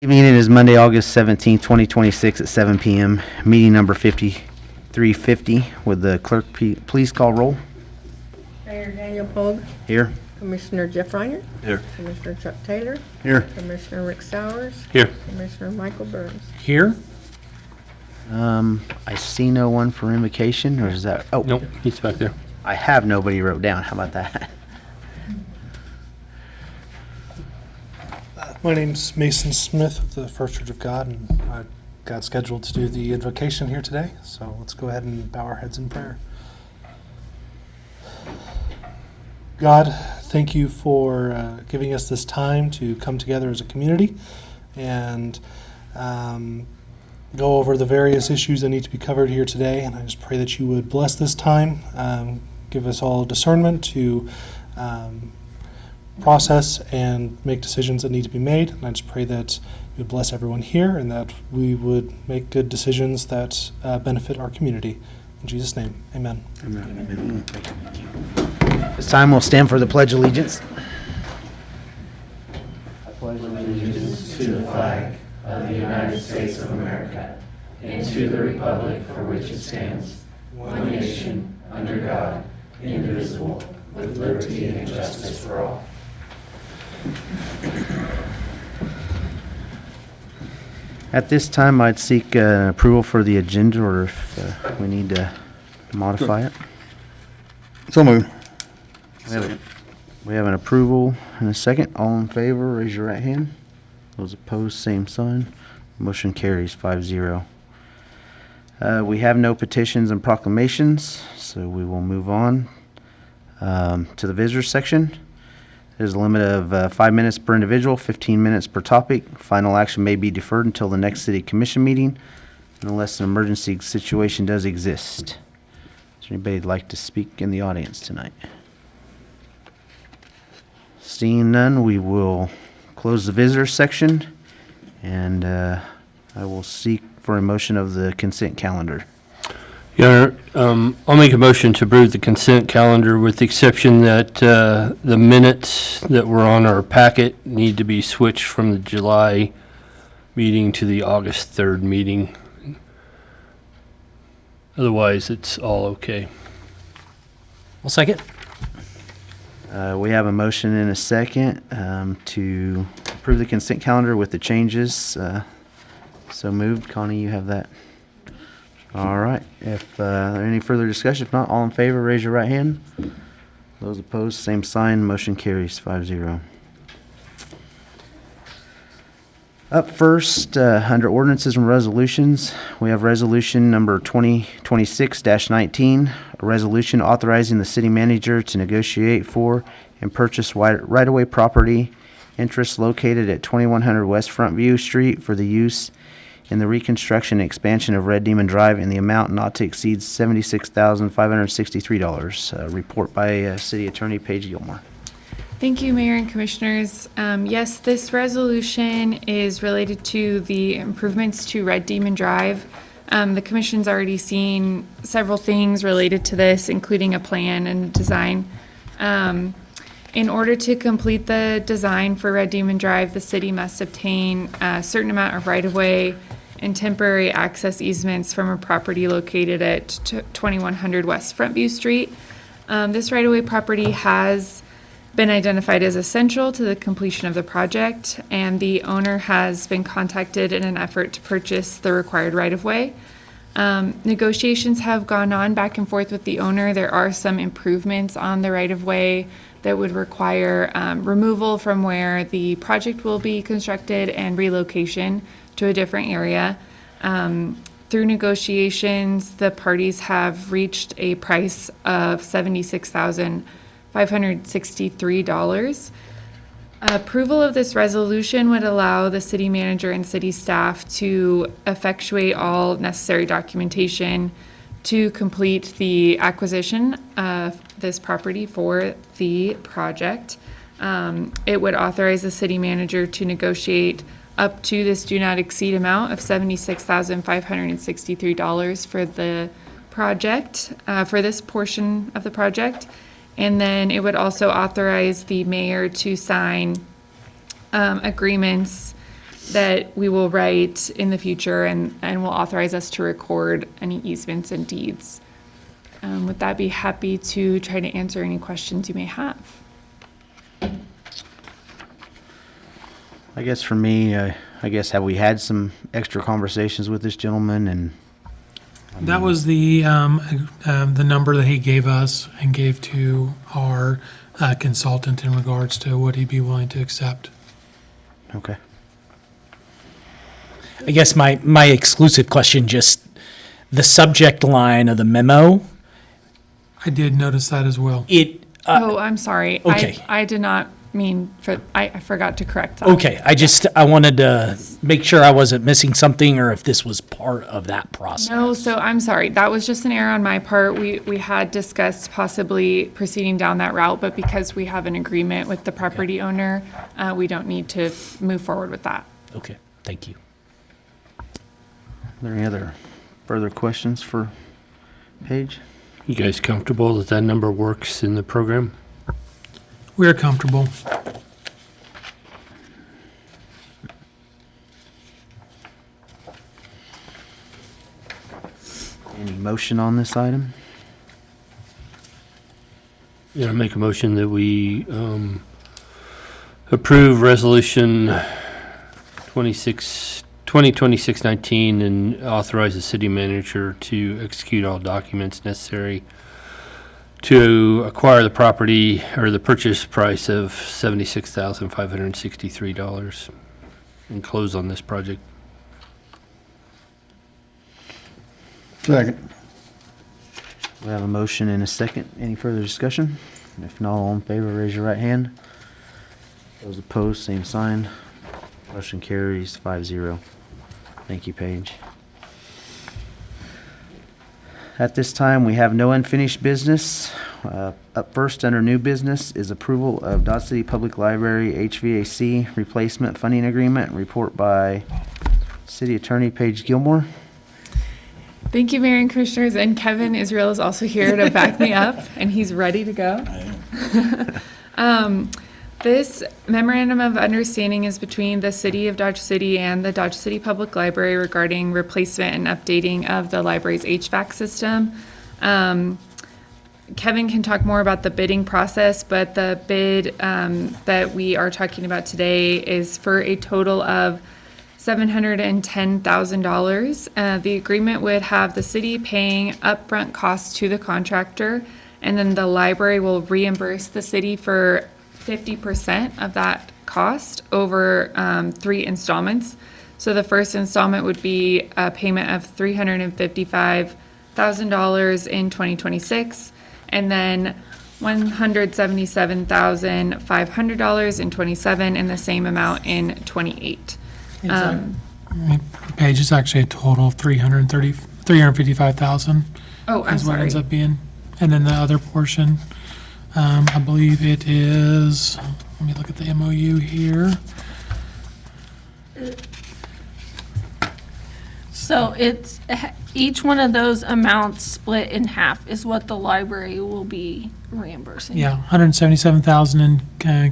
Evening, it is Monday, August 17th, 2026 at 7 PM. Meeting number 5350. Would the clerk please call roll? Mayor Daniel Pogue, Here. Commissioner Jeff Reiner. Here. Commissioner Chuck Taylor, Here. Commissioner Rick Sowers, Here. Commissioner Michael Burns. Here? I see no one for invocation, or is that, oh, Nope, he's back there. I have nobody wrote down. How about that? My name's Mason Smith with the First Church of God, and I got scheduled to do the invocation here today, so let's go ahead and bow our heads in prayer. God, thank you for giving us this time to come together as a community and go over the various issues that need to be covered here today, and I just pray that you would bless this time, give us all discernment to process and make decisions that need to be made. And I just pray that you would bless everyone here and that we would make good decisions that benefit our community. In Jesus' name, amen. This time we'll stand for the Pledge of Allegiance. At this time, I'd seek approval for the agenda, or if we need to modify it. So moved. We have an approval and a second. All in favor, raise your right hand. Those opposed, same sign. Motion carries 5-0. We have no petitions and proclamations, so we will move on to the visitors section. There's a limit of 5 minutes per individual, 15 minutes per topic. Final action may be deferred until the next city commission meeting unless an emergency situation does exist. Is there anybody who'd like to speak in the audience tonight? Seeing none, we will close the visitors section, and I will seek for a motion of the consent calendar. Your Honor, I'll make a motion to approve the consent calendar with the exception that the minutes that were on our packet need to be switched from the July meeting to the August 3rd meeting. Otherwise, it's all okay. I'll second. We have a motion and a second to approve the consent calendar with the changes. So moved. Connie, you have that. All right. If there are any further discussion, if not, all in favor, raise your right hand. Those opposed, same sign. Motion carries 5-0. Up first, under ordinances and resolutions, we have resolution number 2026-19, a resolution authorizing the city manager to negotiate for and purchase right-of-way property interests located at 2100 West Frontview Street for the use in the reconstruction and expansion of Red Demon Drive in the amount not to exceed $76,563. Report by City Attorney Paige Gilmore. Thank you, Mayor and Commissioners. Yes, this resolution is related to the improvements to Red Demon Drive. The Commission's already seen several things related to this, including a plan and design. In order to complete the design for Red Demon Drive, the city must obtain a certain amount of right-of-way and temporary access easements from a property located at 2100 West Frontview Street. This right-of-way property has been identified as essential to the completion of the project, and the owner has been contacted in an effort to purchase the required right-of-way. Negotiations have gone on back and forth with the owner. There are some improvements on the right-of-way that would require removal from where the project will be constructed and relocation to a different area. Through negotiations, the parties have reached a price of $76,563. Approval of this resolution would allow the city manager and city staff to effectuate all necessary documentation to complete the acquisition of this property for the project. It would authorize the city manager to negotiate up to this do not exceed amount of $76,563 for the project, for this portion of the project. And then it would also authorize the mayor to sign agreements that we will write in the future and will authorize us to record any easements and deeds. With that, be happy to try to answer any questions you may have. I guess for me, I guess have we had some extra conversations with this gentleman and? That was the number that he gave us and gave to our consultant in regards to what he'd be willing to accept. Okay. I guess my exclusive question, just the subject line of the memo, I did notice that as well. it, Oh, I'm sorry. okay. I did not mean I forgot to correct that. okay, I wanted to make sure I wasn't missing something or if this was part of that process. No, so I'm sorry. That was just an error on my part. We had discussed possibly proceeding down that route, but because we have an agreement with the property owner, we don't need to move forward with that. Okay, thank you. Are there any other further questions for Paige? You guys comfortable that that number works in the program? We're comfortable. Any motion on this item? Yeah, I make a motion that we approve resolution 2026-19 and authorize the city manager to execute all documents necessary to acquire the property or the purchase price of $76,563 and close on this project. Second. We have a motion and a second. Any further discussion? If not, all in favor, raise your right hand. Those opposed, same sign. Motion carries 5-0. Thank you, Paige. At this time, we have no unfinished business. Up first, under new business, is approval of Dodge City Public Library HVAC replacement funding agreement. Report by City Attorney Paige Gilmore. Thank you, Mayor and Commissioners, and Kevin Israel is also here to back me up, and he's ready to go. This memorandum of understanding is between the City of Dodge City and the Dodge City Public Library regarding replacement and updating of the library's HVAC system. Kevin can talk more about the bidding process, but the bid that we are talking about today is for a total of $710,000. The agreement would have the city paying upfront costs to the contractor, and then the library will reimburse the city for 50% of that cost over 3 installments. So the first installment would be a payment of $355,000 in 2026, and then $177,500 in 27, and the same amount in 28. Paige, it's actually a total of $355,000. Oh, I'm is what it ends sorry. up being. And then the other portion, I believe it is, let me look at the MOU here. So it's, each one of those amounts split in half is what the library will be reimbursing. Yeah, 177,000 in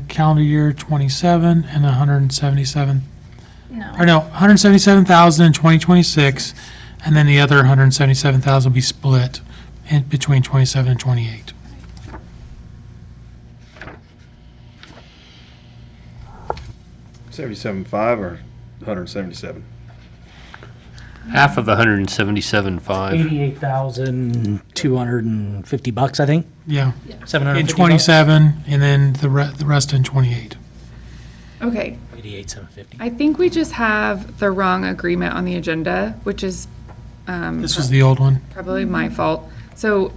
calendar year 27 and 177, or no, 177,000 in 2026, and then the other 177,000 will be split in between 27 and 28. $77.5 or $177? Half of 177.5. $88,250, I think. Yeah, $750. in 27, and then the rest in 28. Okay, $88,750. I think we just have the wrong agreement on the agenda, which is This was the old one. probably my fault. So,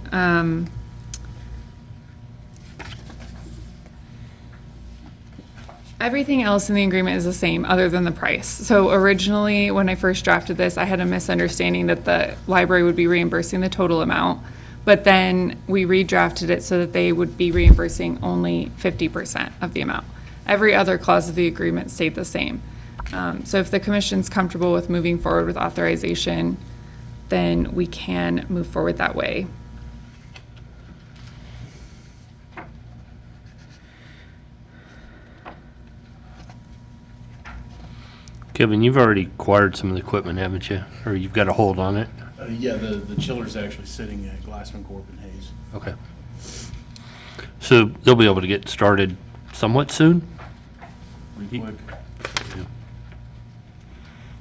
everything else in the agreement is the same, other than the price. So originally, when I first drafted this, I had a misunderstanding that the library would be reimbursing the total amount. But then we redrafted it so that they would be reimbursing only 50% of the amount. Every other clause of the agreement stayed the same. So if the commission's comfortable with moving forward with authorization, then we can move forward that way. Kevin, you've already acquired some of the equipment, haven't you? Or you've got a hold on it? Yeah, the chiller's actually sitting at Glassman, Corp and Hayes. Okay. So they'll be able to get started somewhat soon? Pretty quick.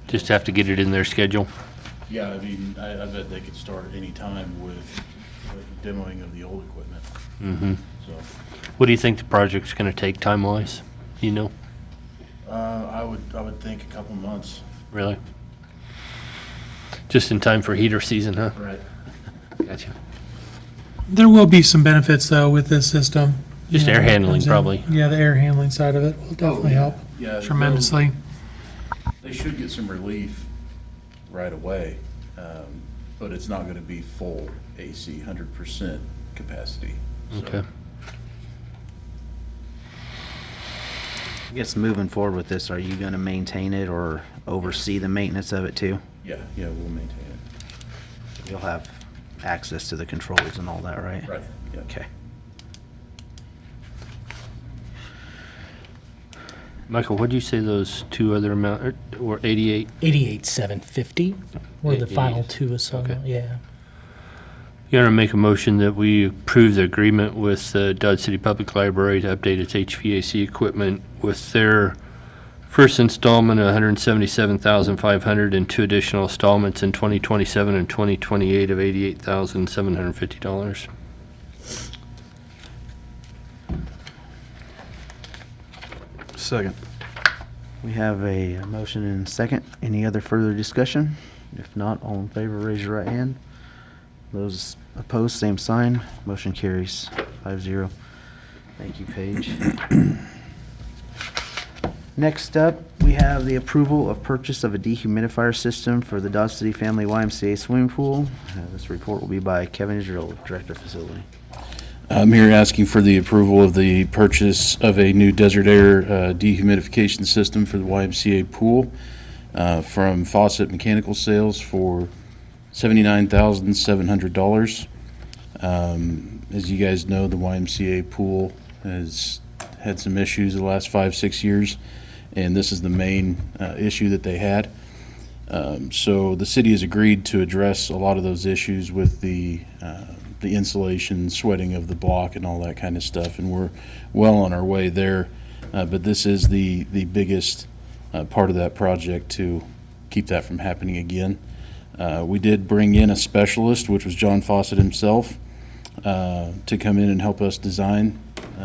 Just have to get it in their schedule? Yeah, I mean, I bet they could start any time with demoing of the old equipment, Mm-hmm. so. What do you think the project's gonna take time-wise? You know, I would think a couple months. really? Just in time for heater season, huh? Right. Gotcha. There will be some benefits, though, with this system. Just You know, air when it handling, comes in. probably. Yeah, the air handling side of it will definitely help Yeah, tremendously. they should get some relief right away, but it's not gonna be full AC, 100% capacity. So, Okay. I guess moving forward with this, are you gonna maintain it or oversee the maintenance of it too? Yeah, we'll maintain it. You'll have access to the controls and all that, right? Right, yeah. Okay. Michael, what'd you say those two other amount, or 88? 88,750 were the final 88. two assignment, Okay. yeah. You want to make a motion that we approve the agreement with the Dodge City Public Library to update its HVAC equipment with their first installment of $177,500 and two additional installments in 2027 and 2028 of $88,750. Second. We have a motion and a second. Any other further discussion? If not, all in favor, raise your right hand. Those opposed, same sign. Motion carries 5-0. Thank you, Paige. Next up, we have the approval of purchase of a dehumidifier system for the Dodge City Family YMCA swimming pool. This report will be by Kevin Israel, Director of Facility. I'm here asking for the approval of the purchase of a new Desert Air dehumidification system for the YMCA pool from Faucet Mechanical Sales for $79,700. As you guys know, the YMCA pool has had some issues the last 5-6 years, and this is the main issue that they had. So the city has agreed to address a lot of those issues with the insulation, sweating of the block and all that kind of stuff, and we're well on our way there. But this is the biggest part of that project to keep that from happening again. We did bring in a specialist, which was John Fawcett himself, to come in and help us design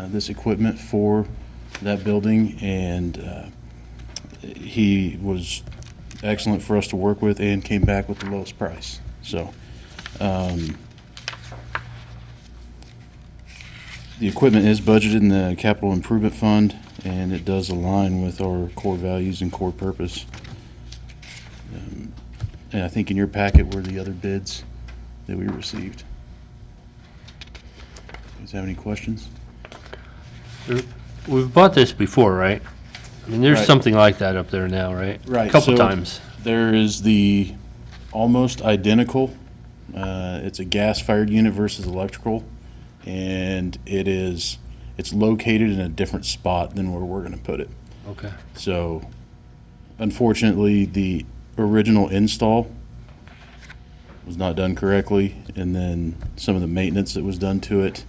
this equipment for that building, and he was excellent for us to work with and came back with the lowest price. So the equipment is budgeted in the capital improvement fund, and it does align with our core values and core purpose. And I think in your packet were the other bids that we received. You guys have any questions? We've bought this before, right? I mean, there's Right. something like that up there now, right? Right. A couple so times. There is the almost identical. It's a gas-fired unit versus electrical, and it's located in a different spot than where we're going to put it. Okay. So, unfortunately, the original install was not done correctly, and then some of the maintenance that was done to it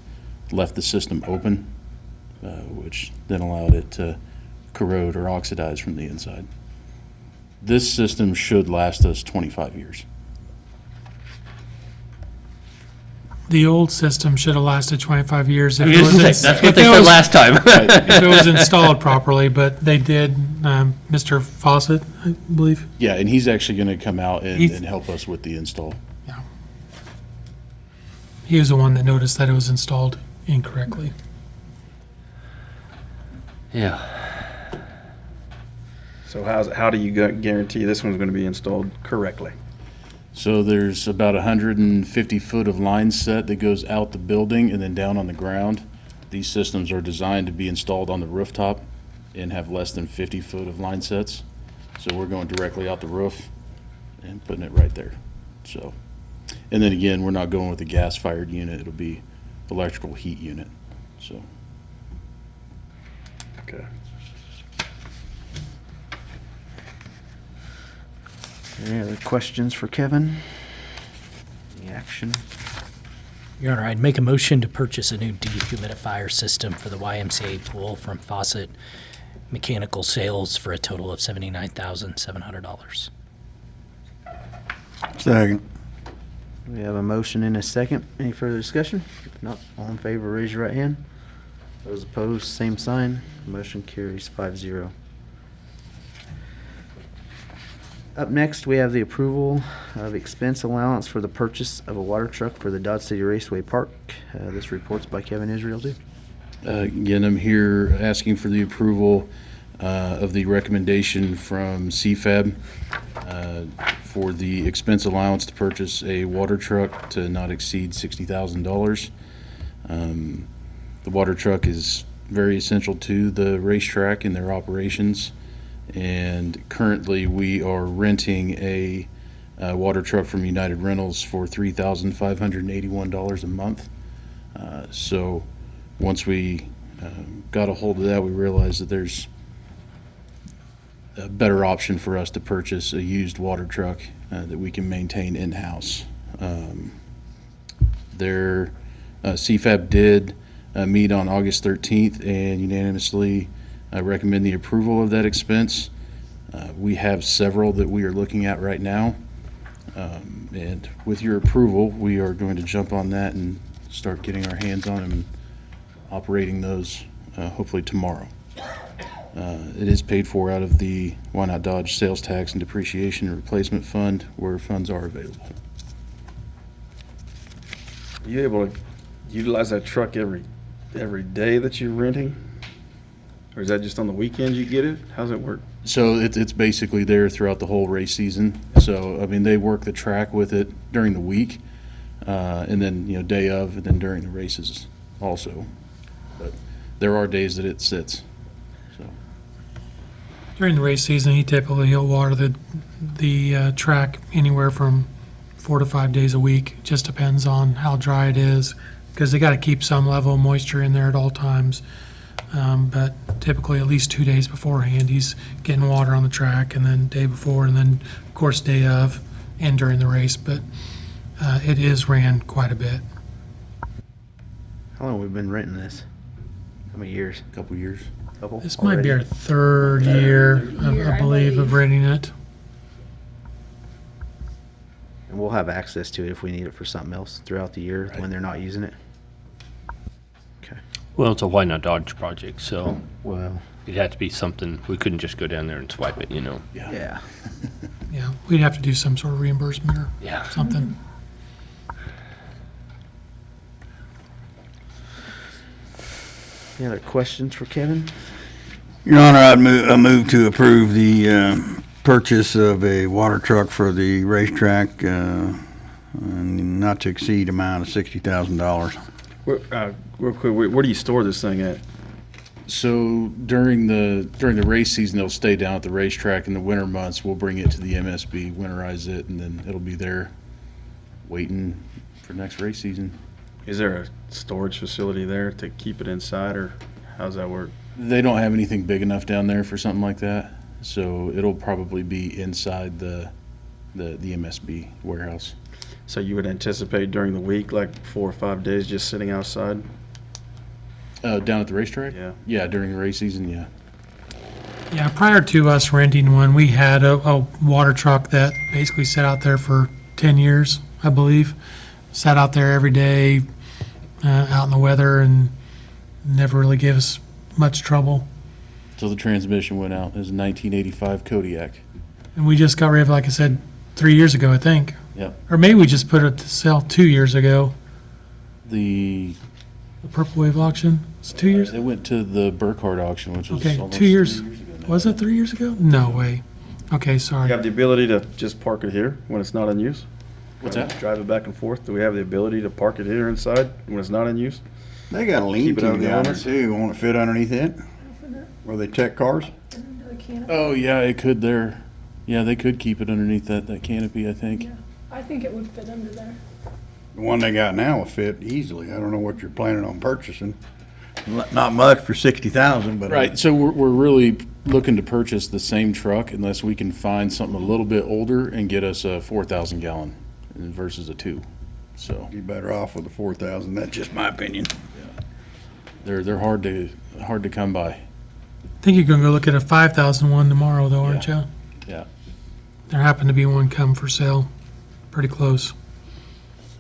left the system open, which then allowed it to corrode or oxidize from the inside. This system should last us 25 years. The old system should have lasted 25 years. I was gonna say, that's what they said last time. If it was installed properly, but they did, Mr. Fawcett, I believe. Yeah, and he's actually going to come out and He's- help us with the install. He was the one that noticed that it was installed incorrectly. Yeah. So how do you guarantee this one's going to be installed correctly? So there's about 150 foot of line set that goes out the building and then down on the ground. These systems are designed to be installed on the rooftop and have less than 50 foot of line sets. So we're going directly out the roof and putting it right there. So, and then again, we're not going with a gas-fired unit. It'll be electrical heat unit. So, Okay. Any other questions for Kevin? Any action? Your Honor, I'd make a motion to purchase a new dehumidifier system for the YMCA pool from Faucet Mechanical Sales for a total of $79,700. Second. We have a motion and a second. Any further discussion? If not, all in favor, raise your right hand. Those opposed, same sign. Motion carries 5-0. Up next, we have the approval of expense allowance for the purchase of a water truck for the Dodge City Raceway Park. This report's by Kevin Israel, too. Again, I'm here asking for the approval of the recommendation from CFAB for the expense allowance to purchase a water truck to not exceed $60,000. The water truck is very essential to the racetrack and their operations. And currently, we are renting a water truck from United Rentals for $3,581 a month. So once we got a hold of that, we realized that there's a better option for us to purchase a used water truck that we can maintain in-house. CFAB did meet on August 13th and unanimously recommend the approval of that expense. We have several that we are looking at right now. And with your approval, we are going to jump on that and start getting our hands on them and operating those hopefully tomorrow. It is paid for out of the Why Not Dodge Sales Tax and Depreciation and Replacement Fund, where funds are available. Are you able to utilize that truck every day that you're renting? Or is that just on the weekends you get it? How's it work? So it's basically there throughout the whole race season. So, I mean, they work the track with it during the week, and then, day of, and then during the races also. But there are days that it sits, so. During the race season, he'll water the track anywhere from 4 to 5 days a week. Just depends on how dry it is, because they got to keep some level of moisture in there at all times. But typically at least 2 days beforehand, he's getting water on the track, and then day before, and then of course day of, and during the race. But it is ran quite a bit. How long have we been renting this? How many years? A couple years. Couple? This might be our already? third year, I believe, of renting it. And we'll have access to it if we need it for something else throughout the year when they're not using it. Okay. Well, it's a Why Not Dodge project, so Well, it'd have to be something, we couldn't just go down there and swipe it, yeah. Yeah, we'd have to do some sort of reimbursement or Yeah. something. Any other questions for Kevin? Your Honor, I move to approve the purchase of a water truck for the racetrack, not to exceed amount of $60,000. Real quick, where do you store this thing at? So during the race season, they'll stay down at the racetrack. In the winter months, we'll bring it to the MSB, winterize it, and then it'll be there waiting for next race season. Is there a storage facility there to keep it inside, or how's that work? They don't have anything big enough down there for something like that, so it'll probably be inside the MSB warehouse. So you would anticipate during the week, like 4 or 5 days, just sitting outside? Down at the racetrack? Yeah. Yeah, during the race season, yeah. Yeah, prior to us renting one, we had a water truck that basically sat out there for 10 years, I believe. Sat out there every day, out in the weather, and never really gave us much trouble. So the transmission went out. It was a 1985 Kodiak. And we just got rid of it, like I said, 3 years ago, I think. Yep. Or maybe we just put it to sell 2 years ago. The Purple Wave auction. It's 2 years. It went to the Burkhardt auction, which was Okay, almost 2 years. 3 years ago now. Was it 3 years ago? No way. Okay, sorry. You have the ability to just park it here when it's not in use? What's that? Drive it back and forth? Do we have the ability to park it here inside when it's not in use? They got a Keep it lean-to under the down there owner? too. Want to fit underneath it? Where they check cars? Oh, yeah, it could there. Yeah, they could keep it underneath that canopy, I think. I think it would fit under there. The one they got now will fit easily. I don't know what you're planning on purchasing. Not much for 60,000, but. Right, so we're really looking to purchase the same truck unless we can find something a little bit older and get us a 4,000 gallon versus a 2. So Be better off with the 4,000. That's just my opinion. they're hard to come by. I think you're gonna go look at a 5,000 one tomorrow though, aren't you? Yeah. There happened to be one come for sale, pretty close.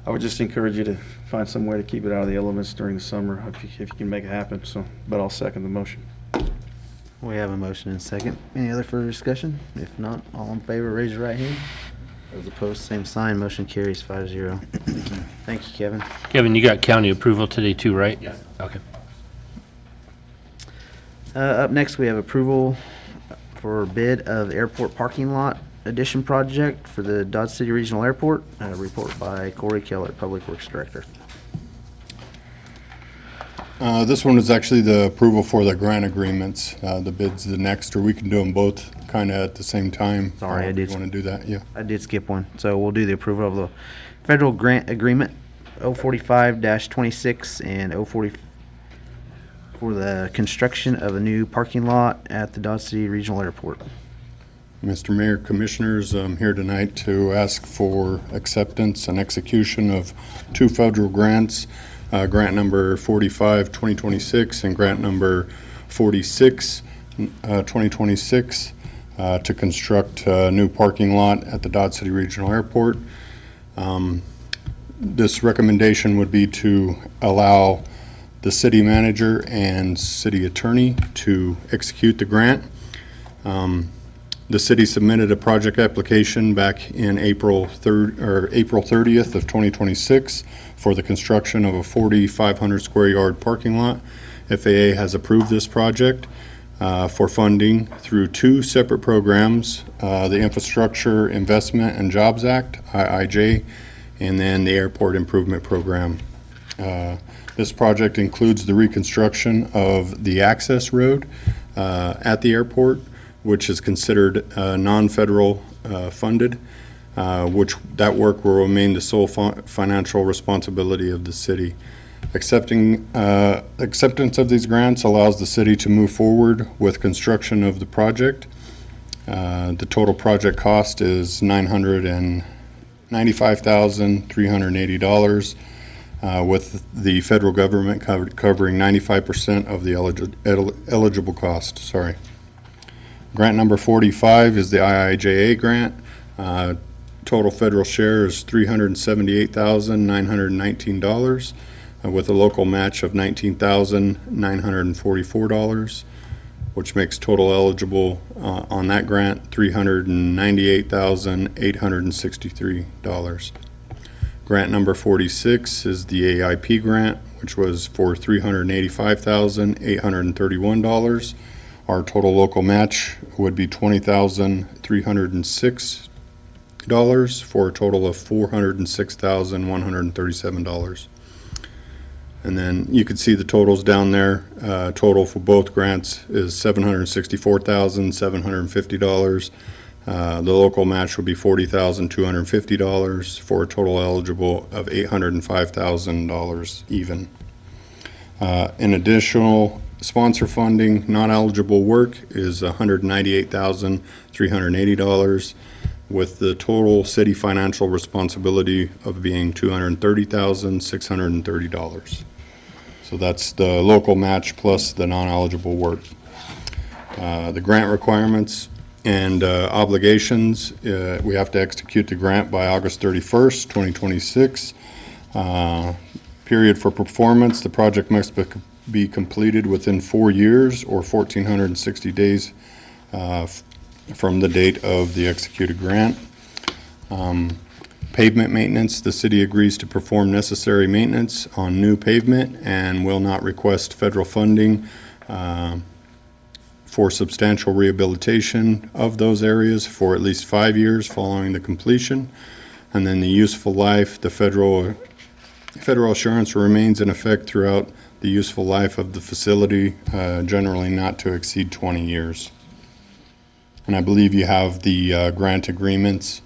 I would just encourage you to find some way to keep it out of the elements during the summer if you can make it happen, so, but I'll second the motion. We have a motion and second. Any other further discussion? If not, all in favor, raise your right hand. Those opposed, same sign. Motion carries 5-0. Thank you, Kevin. Kevin, you got county approval today too, right? Yeah. Okay. Up next, we have approval for bid of airport parking lot addition project for the Dodge City Regional Airport. Report by Corey Keller, Public Works Director. This one is actually the approval for the grant agreements. The bid's the next, or we can do them both kind of at the same time. Sorry, I did. Want to do that? Yeah. I did skip one, so we'll do the approval of the federal grant agreement 045-26 and 040 for the construction of a new parking lot at the Dodge City Regional Airport. Mr. Mayor, Commissioners, I'm here tonight to ask for acceptance and execution of 2 federal grants, grant number 45, 2026, and grant number 46, 2026, to construct a new parking lot at the Dodge City Regional Airport. This recommendation would be to allow the city manager and city attorney to execute the grant. The city submitted a project application back in April 30th of 2026 for the construction of a 4,500 square yard parking lot. FAA has approved this project for funding through 2 separate programs, the Infrastructure Investment and Jobs Act, IIJ, and then the Airport Improvement Program. This project includes the reconstruction of the access road at the airport, which is considered non-federal funded, which that work will remain the sole financial responsibility of the city. Acceptance of these grants allows the city to move forward with construction of the project. The total project cost is $995,380, with the federal government covering 95% of the eligible cost. Sorry. Grant number 45 is the IIJA grant. Total federal share is $378,919, with a local match of $19,944, which makes total eligible on that grant $398,863. Grant number 46 is the AIP grant, which was for $385,831. Our total local match would be $20,306 for a total of $406,137. And then you can see the totals down there. Total for both grants is $764,750. The local match would be $40,250 for a total eligible of $805,000 even. In additional sponsor funding, non-eligible work is $198,380, with the total city financial responsibility of being $230,630. So that's the local match plus the non-eligible work. The grant requirements and obligations, we have to execute the grant by August 31st, 2026. Period for performance, the project must be completed within 4 years or 1,460 days from the date of the executed grant. Pavement maintenance, the city agrees to perform necessary maintenance on new pavement and will not request federal funding for substantial rehabilitation of those areas for at least 5 years following the completion. And then the useful life, the federal assurance remains in effect throughout the useful life of the facility, generally not to exceed 20 years. And I believe you have the grant agreements.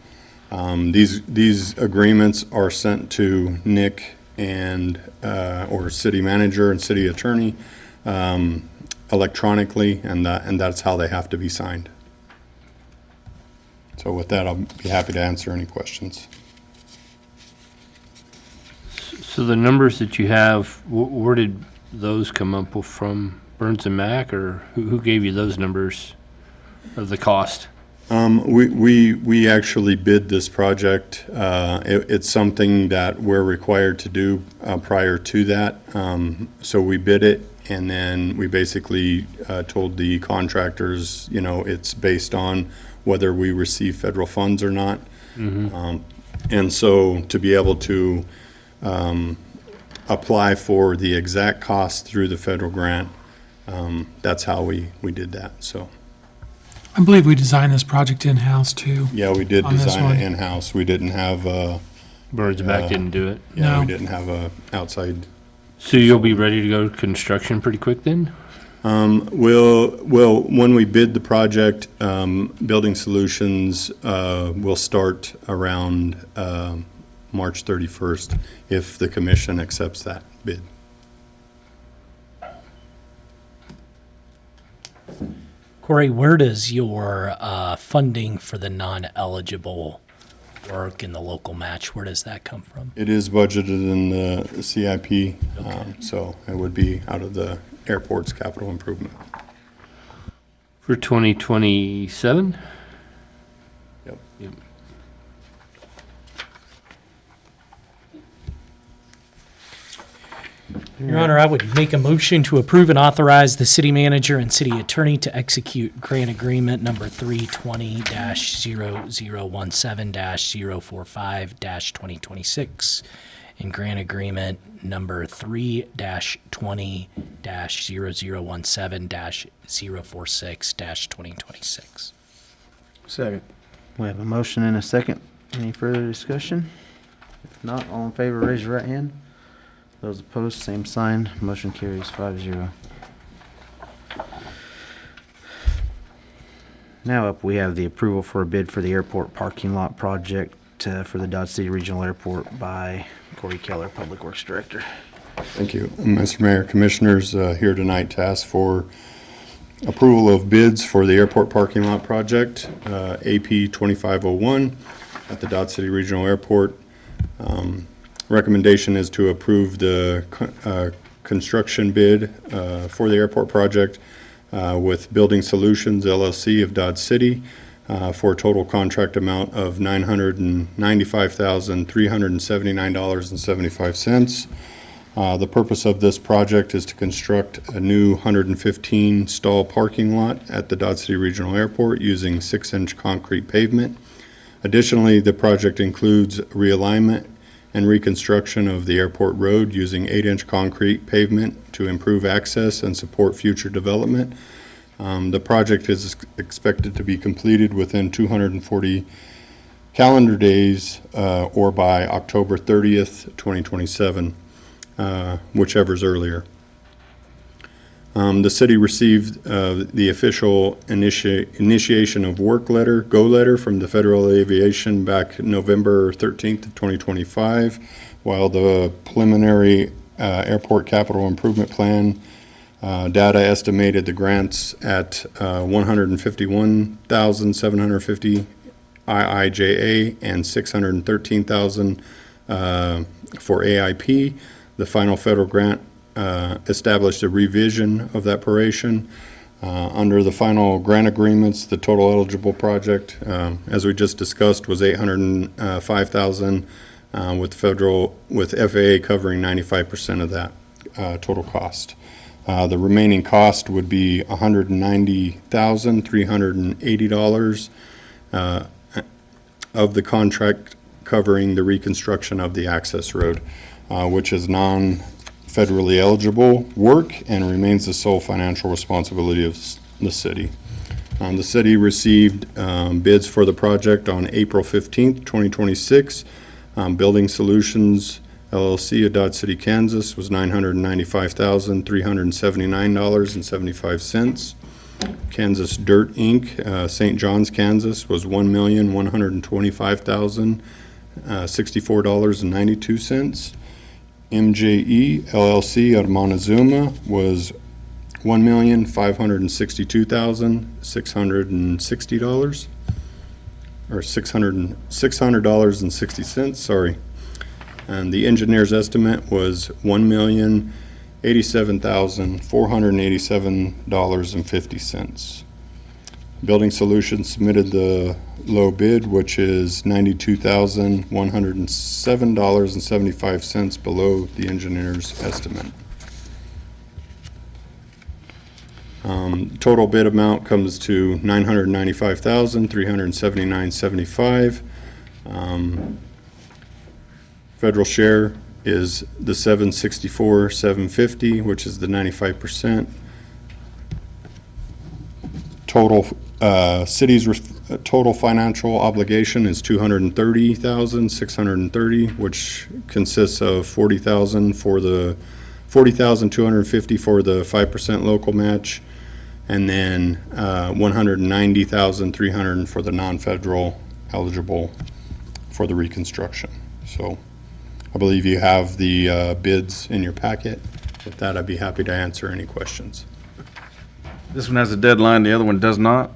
These agreements are sent to Nick and or city manager and city attorney electronically, and that's how they have to be signed. So with that, I'll be happy to answer any questions. So the numbers that you have, where did those come up with from? Burns and Mac, or who gave you those numbers of the cost? We actually bid this project. It's something that we're required to do prior to that. So we bid it, and then we basically told the contractors, it's based on whether we receive federal funds or not. And so to be able to apply for the exact cost through the federal grant, that's how we did that, so. I believe we designed this project in-house too. Yeah, we did On this design one. it in-house. We didn't have, Burns and Mac didn't do it. yeah, we No. didn't have a outside. So you'll be ready to go to construction pretty quick then? Well, when we bid the project, Building Solutions will start around March 31st if the commission accepts that bid. Corey, where does your funding for the non-eligible work in the local match, where does that come from? It is budgeted in the CIP, so it would be out of the airport's capital improvement. For 2027? Yep. Your Honor, I would make a motion to approve and authorize the city manager and city attorney to execute grant agreement number 320-0017-045-2026 and grant agreement number 3-20-0017-046-2026. Second. We have a motion and a second. Any further discussion? If not, all in favor, raise your right hand. Those opposed, same sign. Motion carries 5-0. Now up, we have the approval for a bid for the airport parking lot project for the Dodge City Regional Airport by Corey Keller, Public Works Director. Thank you. Mr. Mayor, Commissioners, here tonight to ask for approval of bids for the airport parking lot project, AP 2501 at the Dodge City Regional Airport. Recommendation is to approve the construction bid for the airport project with Building Solutions LLC of Dodge City for a total contract amount of $995,379.75. The purpose of this project is to construct a new 115 stall parking lot at the Dodge City Regional Airport using 6-inch concrete pavement. Additionally, the project includes realignment and reconstruction of the airport road using 8-inch concrete pavement to improve access and support future development. The project is expected to be completed within 240 calendar days or by October 30th, 2027, whichever's earlier. The city received the official initiation of work letter, go letter from the Federal Aviation back November 13th of 2025, while the preliminary airport capital improvement plan data estimated the grants at $151,750 IIJA and $613,000 for AIP. The final federal grant established a revision of that proration. Under the final grant agreements, the total eligible project, as we just discussed, was $805,000 with FAA covering 95% of that total cost. The remaining cost would be $190,380 of the contract covering the reconstruction of the access road, which is non-federally eligible work and remains the sole financial responsibility of the city. The city received bids for the project on April 15th, 2026. Building Solutions LLC of Dodge City, Kansas was $995,379.75. Kansas Dirt Inc., St. John's, Kansas was $1,125,064.92. MJE LLC out of Montezuma was $1,562,660, or $600.60, sorry. And the engineer's estimate was $1,087,487.50. Building Solutions submitted the low bid, which is $92,107.75 below the engineer's estimate. Total bid amount comes to $995,379.75. Federal share is the $764,750, which is the 95%. Total total financial obligation is $230,630, which consists of $40,250 for the 5% local match, and then $190,300 for the non-federal eligible for the reconstruction. So I believe you have the bids in your packet. With that, I'd be happy to answer any questions. This one has a deadline, the other one does not.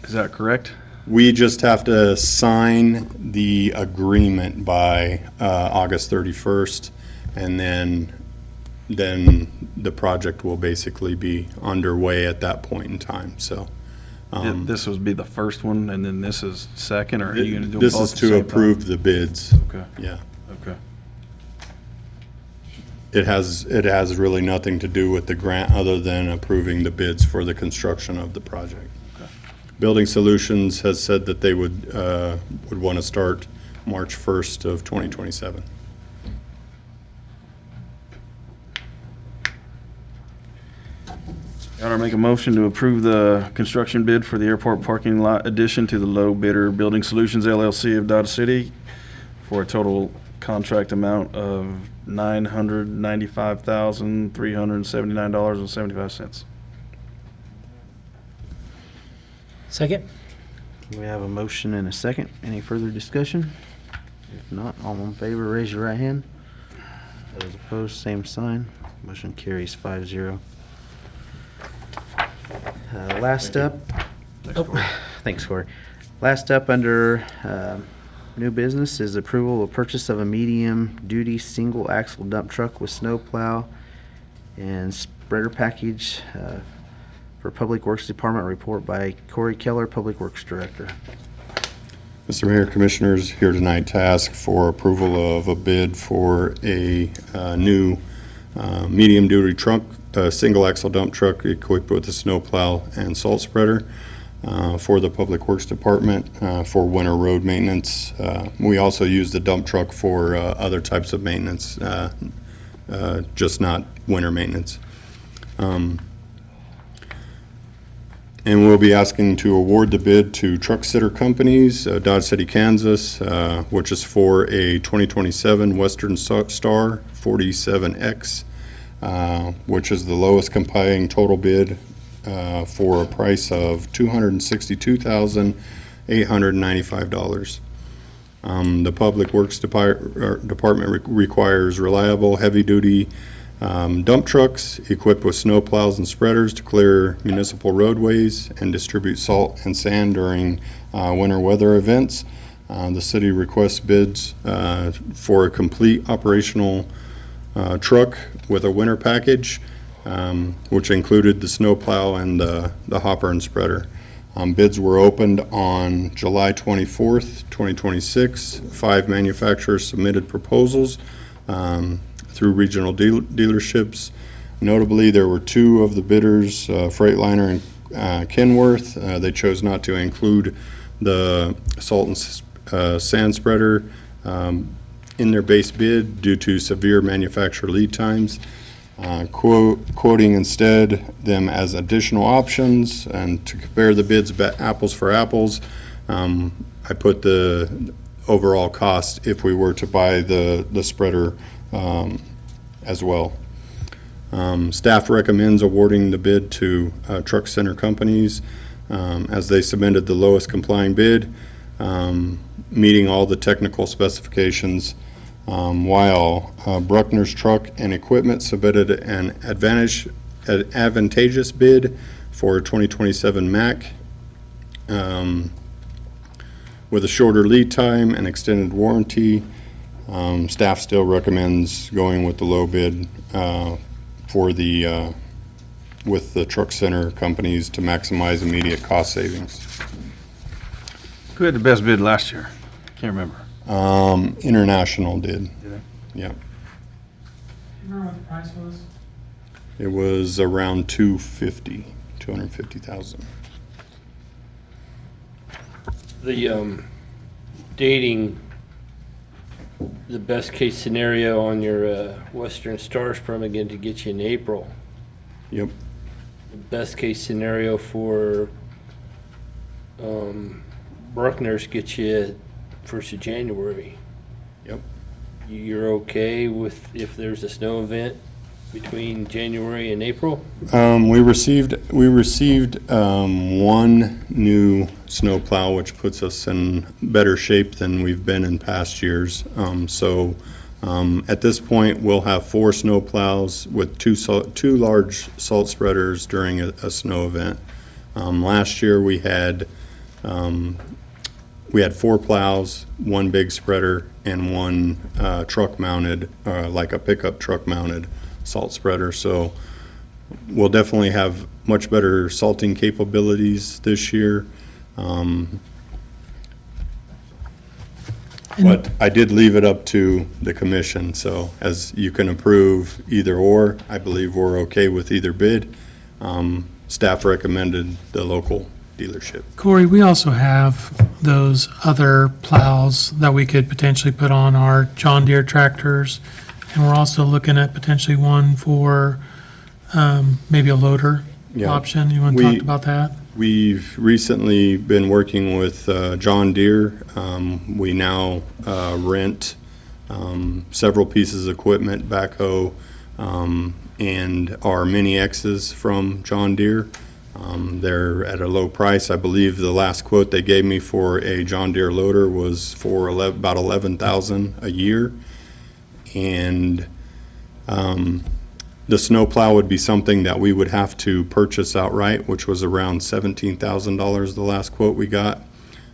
Is that correct? We just have to sign the agreement by August 31st, and then the project will basically be underway at that point in time. So This would be the first one, and then this is second, or are you going to do them this both is at the to same time? approve the bids. Okay, Yeah. okay. It has really nothing to do with the grant other than approving the bids for the construction of the project. Okay. Building Solutions has said that they would want to start March 1st of 2027. Your Honor, make a motion to approve the construction bid for the airport parking lot addition to the low bidder Building Solutions LLC of Dodge City for a total contract amount of $995,379.75. Second? We have a motion and a second. Any further discussion? If not, all in favor, raise your right hand. Those opposed, same sign. Motion carries 5-0. Last up. Thanks, Corey. Last up under new business is approval of purchase of a medium-duty single-axle dump truck with snowplow and spreader package for Public Works Department. Report by Corey Keller, Public Works Director. Mr. Mayor, Commissioners, here tonight to ask for approval of a bid for a new medium-duty truck, single axle dump truck equipped with a snowplow and salt spreader for the Public Works Department for winter road maintenance. We also use the dump truck for other types of maintenance, just not winter maintenance. And we'll be asking to award the bid to Truck Sitter Companies, Dodge City, Kansas, which is for a 2027 Western Star 47X, which is the lowest complying total bid for a price of $262,895. The Public Works Department requires reliable, heavy-duty dump trucks equipped with snow plows and spreaders to clear municipal roadways and distribute salt and sand during winter weather events. The city requests bids for a complete operational truck with a winter package, which included the snow plow and the hopper and spreader. Bids were opened on July 24th, 2026. 5 manufacturers submitted proposals through regional dealerships. Notably, there were 2 of the bidders, Freightliner and Kenworth. They chose not to include the salt and sand spreader in their base bid due to severe manufacturer lead times, quoting instead them as additional options. And to compare the bids apples for apples, I put the overall cost if we were to buy the spreader as well. Staff recommends awarding the bid to Truck Center Companies as they submitted the lowest complying bid, meeting all the technical specifications, while Bruckner's Truck and Equipment submitted an Advantage advantageous bid for 2027 Mack with a shorter lead time and extended warranty. Staff still recommends going with the low bid with the truck center companies to maximize immediate cost savings. Who had the best bid last year? Can't remember. International did. Did they? Yeah. Do you remember what the price was? It was around 250,000. The dating, the best case scenario on your Western Stars permit to get you in April. Yep. The best case scenario for Bruckner's gets you 1st of January. Yep. You're okay with if there's a snow event between January and April? We received one new snow plow, which puts us in better shape than we've been in past years. At this point, we'll have 4 snow plows with two large salt spreaders during a snow event. Last year, we had 4 plows, 1 big spreader, and 1 truck-mounted, like a pickup truck-mounted salt spreader. So we'll definitely have much better salting capabilities this year. But I did leave it up to the commission, so as you can approve either or, I believe we're okay with either bid. Staff recommended the local dealership. Corey, we also have those other plows that we could potentially put on our John Deere tractors. And we're also looking at potentially one for maybe a loader Yeah. option. You want to talk about that? We've recently been working with John Deere. We now rent several pieces of equipment, backhoe, and our Mini X's from John Deere. They're at a low price. I believe the last quote they gave me for a John Deere loader was for about $11,000 a year. And the snow plow would be something that we would have to purchase outright, which was around $17,000 the last quote we got.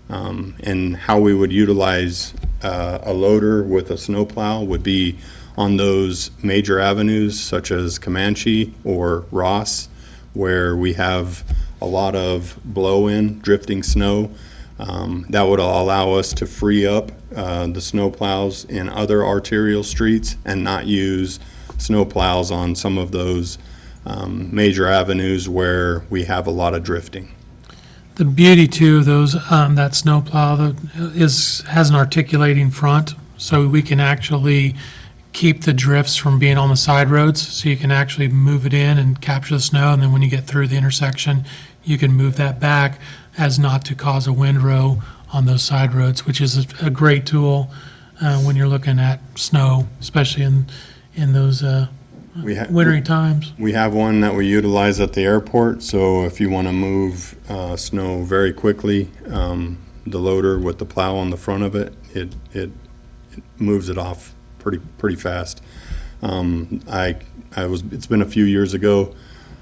And how we would utilize a loader with a snow plow would be on those major avenues such as Comanche or Ross, where we have a lot of blow-in, drifting snow. That would allow us to free up the snow plows in other arterial streets and not use snow plows on some of those major avenues where we have a lot of drifting. The beauty too of those, that snow plow has an articulating front, so we can actually keep the drifts from being on the side roads. So you can actually move it in and capture the snow, and then when you get through the intersection, you can move that back as not to cause a windrow on those side roads, which is a great tool when you're looking at snow, especially in those wintering times. We have one that we utilize at the airport, so if you want to move snow very quickly, the loader with the plow on the front of it, it moves it off pretty fast. It's been a few years ago.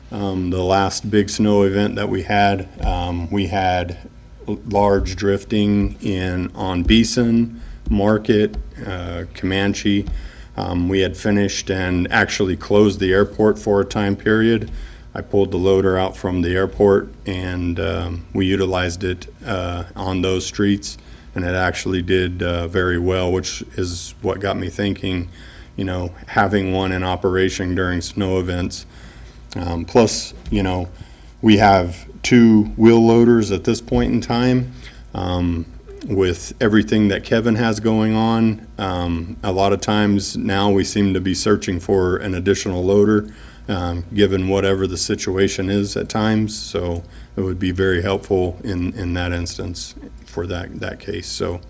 The last big snow event that we had large drifting on Beeson, Market, Comanche. We had finished and actually closed the airport for a time period. I pulled the loader out from the airport and we utilized it on those streets, and it actually did very well, which is what got me thinking, having one in operation during snow events. Plus, we have 2 wheel loaders at this point in time. With everything that Kevin has going on, a lot of times now we seem to be searching for an additional loader, given whatever the situation is at times. So it would be very helpful in that instance for that case. So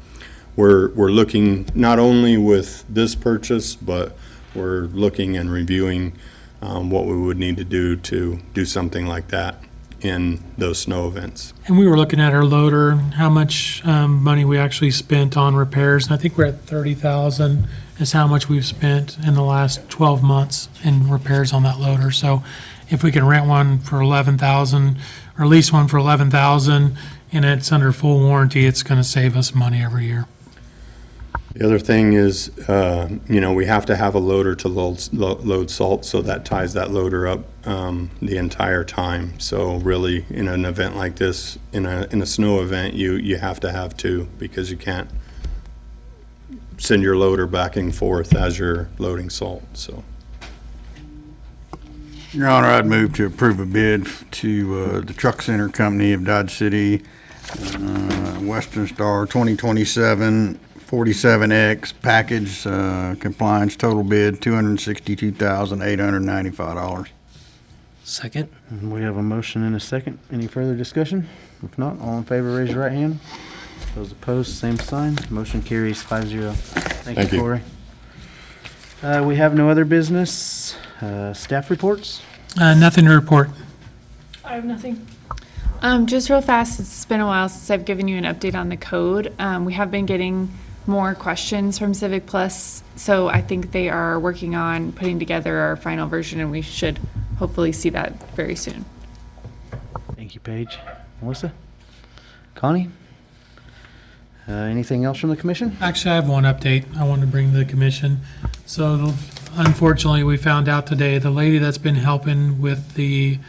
we're looking not only with this purchase, but we're looking and reviewing what we would need to do something like that in those snow events. And we were looking at our loader, and how much money we actually spent on repairs. And I think we're at $30,000 is how much we've spent in the last 12 months in repairs on that loader. So if we can rent one for 11,000 or lease one for 11,000 and it's under full warranty, it's going to save us money every year. The other thing is, we have to have a loader to load salt, so that ties that loader up the entire time. So really, in an event like this, in a snow event, you have to have two, because you can't send your loader back and forth as you're loading salt, so. Your Honor, I'd move to approve a bid to the Truck Center Company of Dodge City, Western Star 2027 47X package compliance, total bid $262,895. Second? We have a motion and a second. Any further discussion? If not, all in favor, raise your right hand. Those opposed, same sign. Motion carries 5-0. Thank Thank you, you. Corey. We have no other business. Staff reports? Nothing to report. I have nothing. Just real fast, it's been a while since I've given you an update on the code. We have been getting more questions from Civic Plus, so I think they are working on putting together our final version, and we should hopefully see that very soon. Thank you, Paige. Melissa? Connie? Anything else from the commission? Actually, I have one update I wanted to bring to the commission. So unfortunately, we found out today, the lady that's been helping with the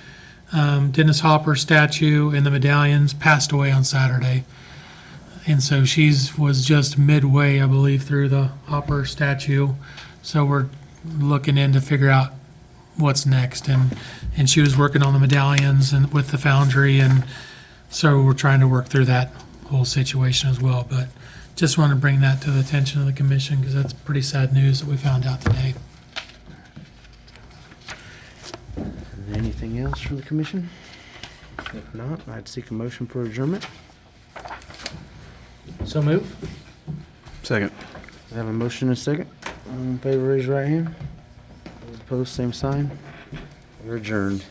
Dennis Hopper statue and the medallions passed away on Saturday. And so was just midway, I believe, through the Hopper statue. So we're looking in to figure out what's next. And she was working on the medallions and with the foundry. And so we're trying to work through that whole situation as well. But just want to bring that to the attention of the commission because that's pretty sad news that we found out today. Anything else from the commission? If not, I'd seek a motion for adjournment. So move. Second. I have a motion and a second. All in favor, raise your right hand. Those opposed, same sign. We're adjourned.